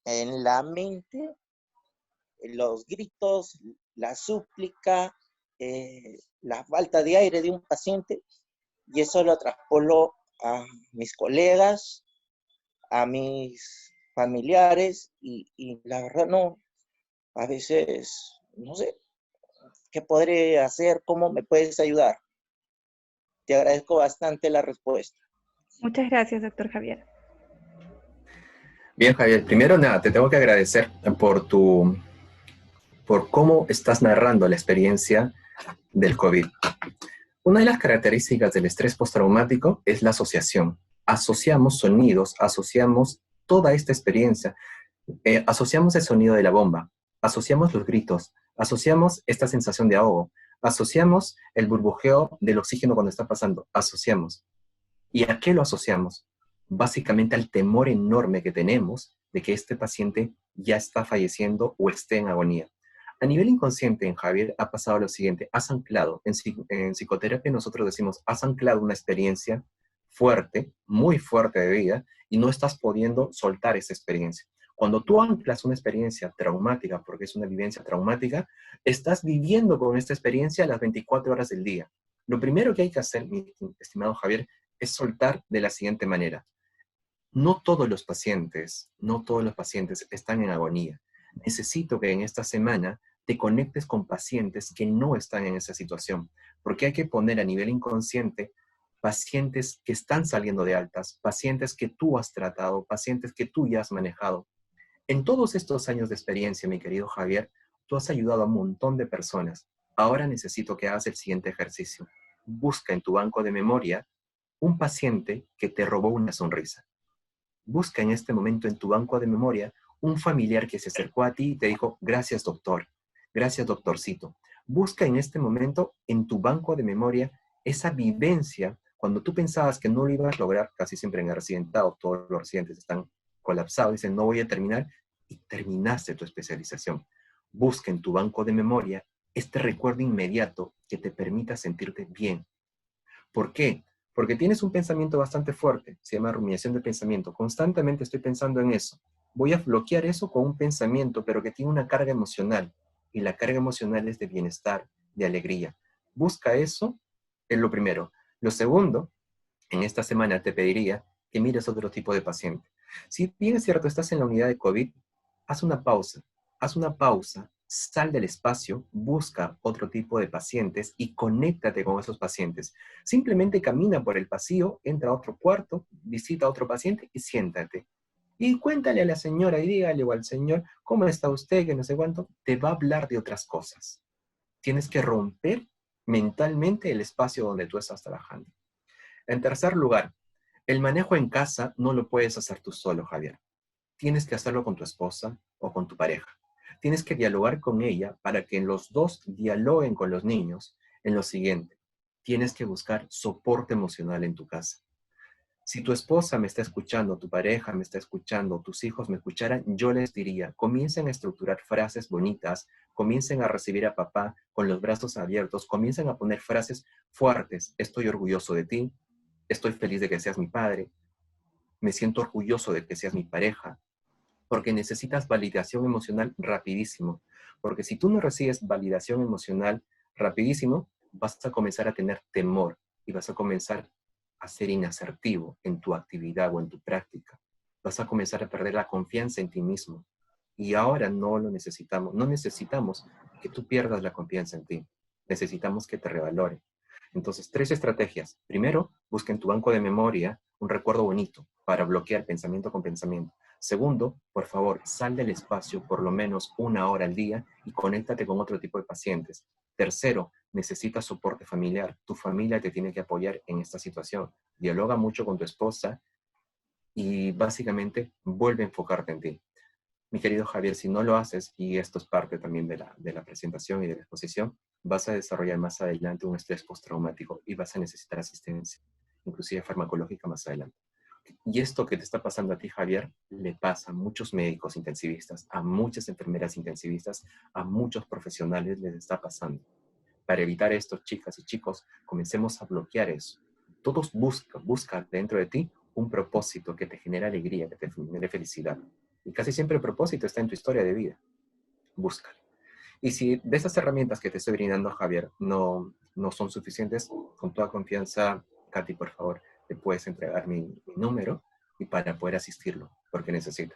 en la mente los gritos, la súplica, la falta de aire de un paciente, y eso lo traspolo a mis colegas, a mis familiares, y la verdad no, a veces no sé qué podré hacer, cómo me puedes ayudar. Te agradezco bastante la respuesta. Muchas gracias, doctor Javier. Bien, Javier, primero nada, te tengo que agradecer por cómo estás narrando la experiencia del COVID. Una de las características del estrés postraumático es la asociación. Asociamos sonidos, asociamos toda esta experiencia, asociamos el sonido de la bomba, asociamos los gritos, asociamos esta sensación de ahogo, asociamos el burbujeo del oxígeno cuando está pasando, asociamos. ¿Y a qué lo asociamos? Básicamente al temor enorme que tenemos de que este paciente ya está falleciendo o esté en agonía. A nivel inconsciente, en Javier, ha pasado lo siguiente: has anclado, en psicoterapia nosotros decimos, has anclado una experiencia fuerte, muy fuerte de vida, y no estás pudiendo soltar esa experiencia. Cuando tú anclas una experiencia traumática, porque es una vivencia traumática, estás viviendo con esta experiencia las 24 horas del día. Lo primero que hay que hacer, mi estimado Javier, es soltar de la siguiente manera. No todos los pacientes están en agonía. Necesito que en esta semana te conectes con pacientes que no están en esa situación, porque hay que poner a nivel inconsciente pacientes que están saliendo de altas, pacientes que tú has tratado, pacientes que tú ya has manejado. En todos estos años de experiencia, mi querido Javier, tú has ayudado a un montón de personas. Ahora necesito que hagas el siguiente ejercicio. Busca en tu banco de memoria un paciente que te robó una sonrisa. Busca en este momento en tu banco de memoria un familiar que se acercó a ti y te dijo, gracias doctor, gracias doctorcito. Busca en este momento en tu banco de memoria esa vivencia cuando tú pensabas que no lo ibas a lograr. Casi siempre en el residentado todos los residentes están colapsados, dicen no voy a terminar, y terminaste tu especialización. Busca en tu banco de memoria este recuerdo inmediato que te permita sentirte bien. ¿Por qué? Porque tienes un pensamiento bastante fuerte, se llama rumiación de pensamiento. Constantemente estoy pensando en eso. Voy a bloquear eso con un pensamiento, pero que tiene una carga emocional. Y la carga emocional es de bienestar, de alegría. Busca eso, es lo primero. Lo segundo, en esta semana te pediría que mires otro tipo de paciente. Si bien es cierto, estás en la unidad de COVID, haz una pausa, sal del espacio, busca otro tipo de pacientes y conéctate con esos pacientes. Simplemente camina por el pasillo, entra a otro cuarto, visita a otro paciente y siéntate. Y cuéntale a la señora y dígale o al señor, ¿cómo está usted? Que no sé cuánto. Te va a hablar de otras cosas. Tienes que romper mentalmente el espacio donde tú estás trabajando. En tercer lugar, el manejo en casa no lo puedes hacer tú solo, Javier. Tienes que hacerlo con tu esposa o con tu pareja. Tienes que dialogar con ella para que los dos dialoguen con los niños en lo siguiente. Tienes que buscar soporte emocional en tu casa. Si tu esposa me está escuchando, tu pareja me está escuchando, tus hijos me escucharan, yo les diría, comiencen a estructurar frases bonitas, comiencen a recibir a papá con los brazos abiertos, comiencen a poner frases fuertes. Estoy orgulloso de ti, estoy feliz de que seas mi padre, me siento orgulloso de que seas mi pareja, porque necesitas validación emocional rapidísimo. Porque si tú no recibes validación emocional rapidísimo, vas a comenzar a tener temor y vas a comenzar a ser inasertivo en tu actividad o en tu práctica. Vas a comenzar a perder la confianza en ti mismo. Y ahora no lo necesitamos. No necesitamos que tú pierdas la confianza en ti. Necesitamos que te revalore. Entonces, 3 estrategias. Primero, busca en tu banco de memoria un recuerdo bonito para bloquear pensamiento con pensamiento. Segundo, por favor, sal del espacio por lo menos 1 hora al día y conéctate con otro tipo de pacientes. Tercero, necesitas soporte familiar. Tu familia te tiene que apoyar en esta situación. Dialoga mucho con tu esposa y básicamente vuelve a enfocarte en ti. Mi querido Javier, si no lo haces, y esto es parte también de la presentación y de la exposición, vas a desarrollar más adelante un estrés postraumático y vas a necesitar asistencia, inclusive farmacológica más adelante. ¿Ok? Y esto que te está pasando a ti, Javier, le pasa a muchos médicos intensivistas, a muchas enfermeras intensivistas, a muchos profesionales les está pasando. Para evitar esto, chicas y chicos, comencemos a bloquear eso. Todos busca dentro de ti un propósito que te genere alegría, que te genere felicidad. Y casi siempre el propósito está en tu historia de vida. Búscalo. Y si de esas herramientas que te estoy brindando, Javier, no son suficientes, con toda confianza, Katy, por favor, te puedes entregar mi número y para poder asistirlo, porque necesito.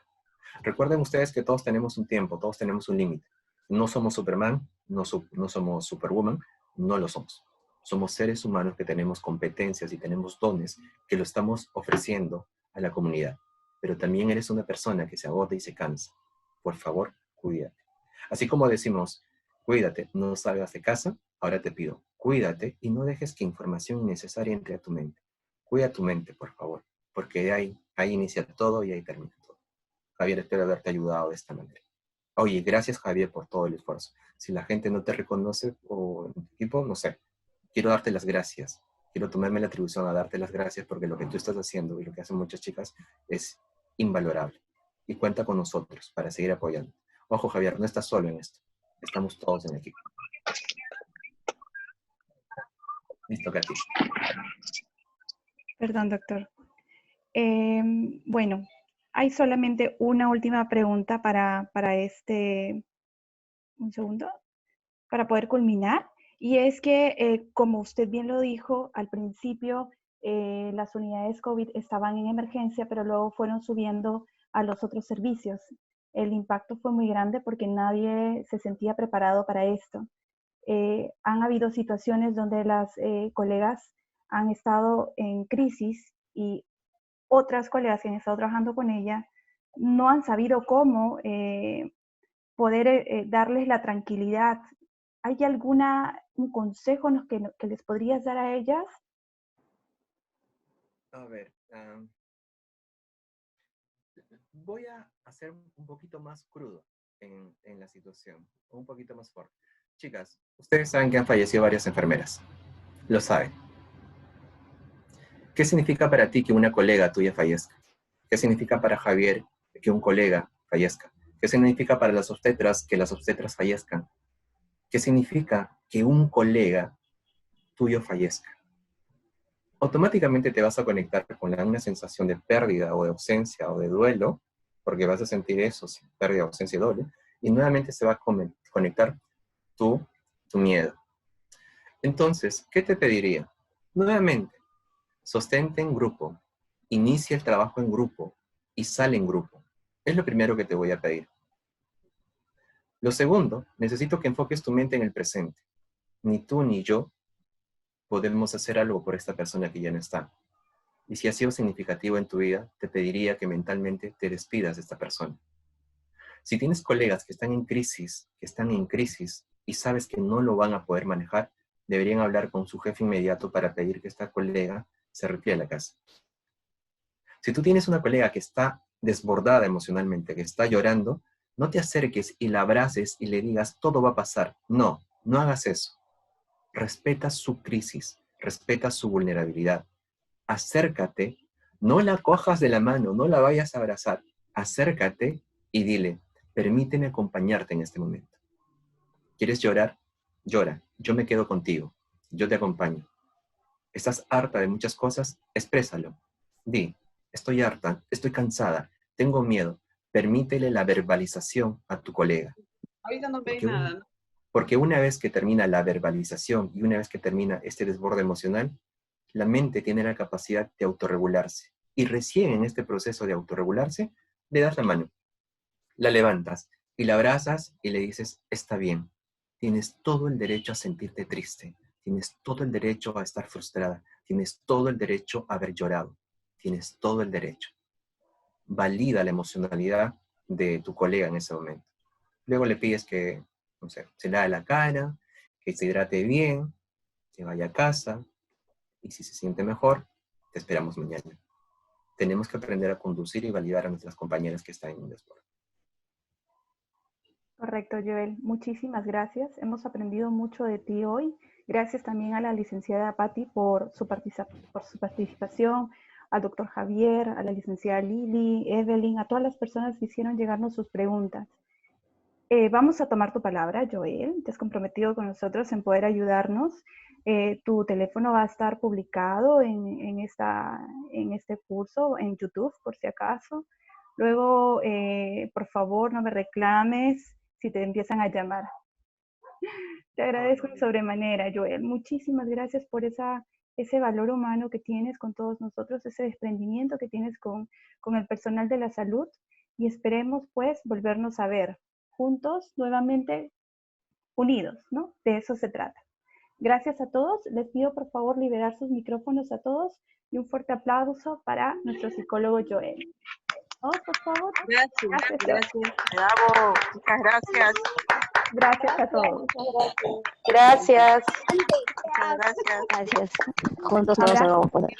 Recuerden ustedes que todos tenemos un tiempo, todos tenemos un límite. No somos Superman, no somos Superwoman, no lo somos. Somos seres humanos que tenemos competencias y tenemos dones que lo estamos ofreciendo a la comunidad. Pero también eres una persona que se agota y se cansa. Por favor, cuídate. Así como decimos, cuídate, no salgas de casa, ahora te pido, cuídate y no dejes que información innecesaria entre a tu mente. Cuida tu mente, por favor, porque ahí inicia todo y ahí termina todo. Javier, espero haberte ayudado de esta manera. Oye, gracias, Javier, por todo el esfuerzo. Si la gente no te reconoce o en tu equipo, no sé, quiero darte las gracias. Quiero tomarme la atribución a darte las gracias porque lo que tú estás haciendo y lo que hacen muchas chicas es invalorable. Y cuenta con nosotros para seguir apoyando. Ojo, Javier, no estás solo en esto. Estamos todos en el equipo. Listo, Katy. Perdón, doctor. Bueno, hay solamente una última pregunta para un segundo, para poder culminar. Y es que, como usted bien lo dijo, al principio las unidades COVID estaban en emergencia, pero luego fueron subiendo a los otros servicios. El impacto fue muy grande porque nadie se sentía preparado para esto. Han habido situaciones donde las colegas han estado en crisis y otras colegas que han estado trabajando con ella no han sabido cómo poder darles la tranquilidad. ¿Hay un consejo que les podrías dar a ellas? A ver, voy a hacer un poquito más crudo en la situación, un poquito más fuerte. Chicas, ustedes saben que han fallecido varias enfermeras. Lo saben. ¿Qué significa para ti que una colega tuya fallezca? ¿Qué significa para Javier que un colega fallezca? ¿Qué significa para las obstetras que las obstetras fallezcan? ¿Qué significa que un colega tuyo fallezca? Automáticamente te vas a conectar con una sensación de pérdida o de ausencia o de duelo, porque vas a sentir eso, pérdida, ausencia y doble, y nuevamente se va a conectar tu miedo. Entonces, ¿qué te pediría? Nuevamente, sostente en grupo, inicia el trabajo en grupo y sale en grupo. Es lo primero que te voy a pedir. Lo segundo, necesito que enfoques tu mente en el presente. Ni tú ni yo podemos hacer algo por esta persona que ya no está. Y si ha sido significativo en tu vida, te pediría que mentalmente te despidas de esta persona. Si tienes colegas que están en crisis y sabes que no lo van a poder manejar, deberían hablar con su jefe inmediato para pedir que esta colega se retire a la casa. Si tú tienes una colega que está desbordada emocionalmente, que está llorando, no te acerques y la abraces y le digas, todo va a pasar. No, no hagas eso. Respeta su crisis, respeta su vulnerabilidad. Acércate, no la cojas de la mano, no la vayas a abrazar. Acércate y dile, permíteme acompañarte en este momento. ¿Quieres llorar? Llora, yo me quedo contigo, yo te acompaño. ¿Estás harta de muchas cosas? Exprésalo. Di, estoy harta, estoy cansada, tengo miedo. Permítele la verbalización a tu colega. Ahorita no ves Porque, nada, ¿no? porque una vez que termina la verbalización y una vez que termina este desborde emocional, la mente tiene la capacidad de autorregularse. Y recién en este proceso de autorregularse, le das la mano, la levantas y la abrazas y le dices, está bien, tienes todo el derecho a sentirte triste, tienes todo el derecho a estar frustrada, tienes todo el derecho a haber llorado, tienes todo el derecho. Valida la emocionalidad de tu colega en ese momento. Luego le pides que, no sé, se lave la cara, que se hidrate bien, que vaya a casa, y si se siente mejor, te esperamos mañana. Tenemos que aprender a conducir y validar a nuestras compañeras que están en un desborde. Correcto, Joel. Muchísimas gracias. Hemos aprendido mucho de ti hoy. Gracias también a la licenciada Patti por su participación, al doctor Javier, a la licenciada Lili, Evelyn, a todas las personas que hicieron llegarnos sus preguntas. Vamos a tomar tu palabra, Joel. Te has comprometido con nosotros en poder ayudarnos. Tu teléfono va a estar publicado en este curso en YouTube, por si acaso. Luego, por favor, no me reclames si te empiezan a llamar. Te agradezco de sobremanera, Joel. Muchísimas gracias por ese valor humano que tienes con todos nosotros, ese desprendimiento que tienes con el personal de la salud, y esperemos pues volvernos a ver juntos, nuevamente unidos, ¿no? De eso se trata. Gracias a todos. Les pido por favor liberar sus micrófonos a todos y un fuerte aplauso para nuestro psicólogo Joel. Todos, por favor. Gracias. Bravo, muchas gracias. Gracias a todos. Gracias. Gracias. Juntos nos vamos a poner.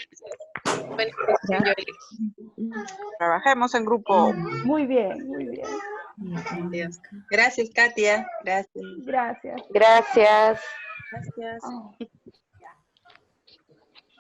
Trabajemos en grupo. Muy bien, muy bien. Gracias, Katia. Gracias. Gracias. Gracias. Gracias.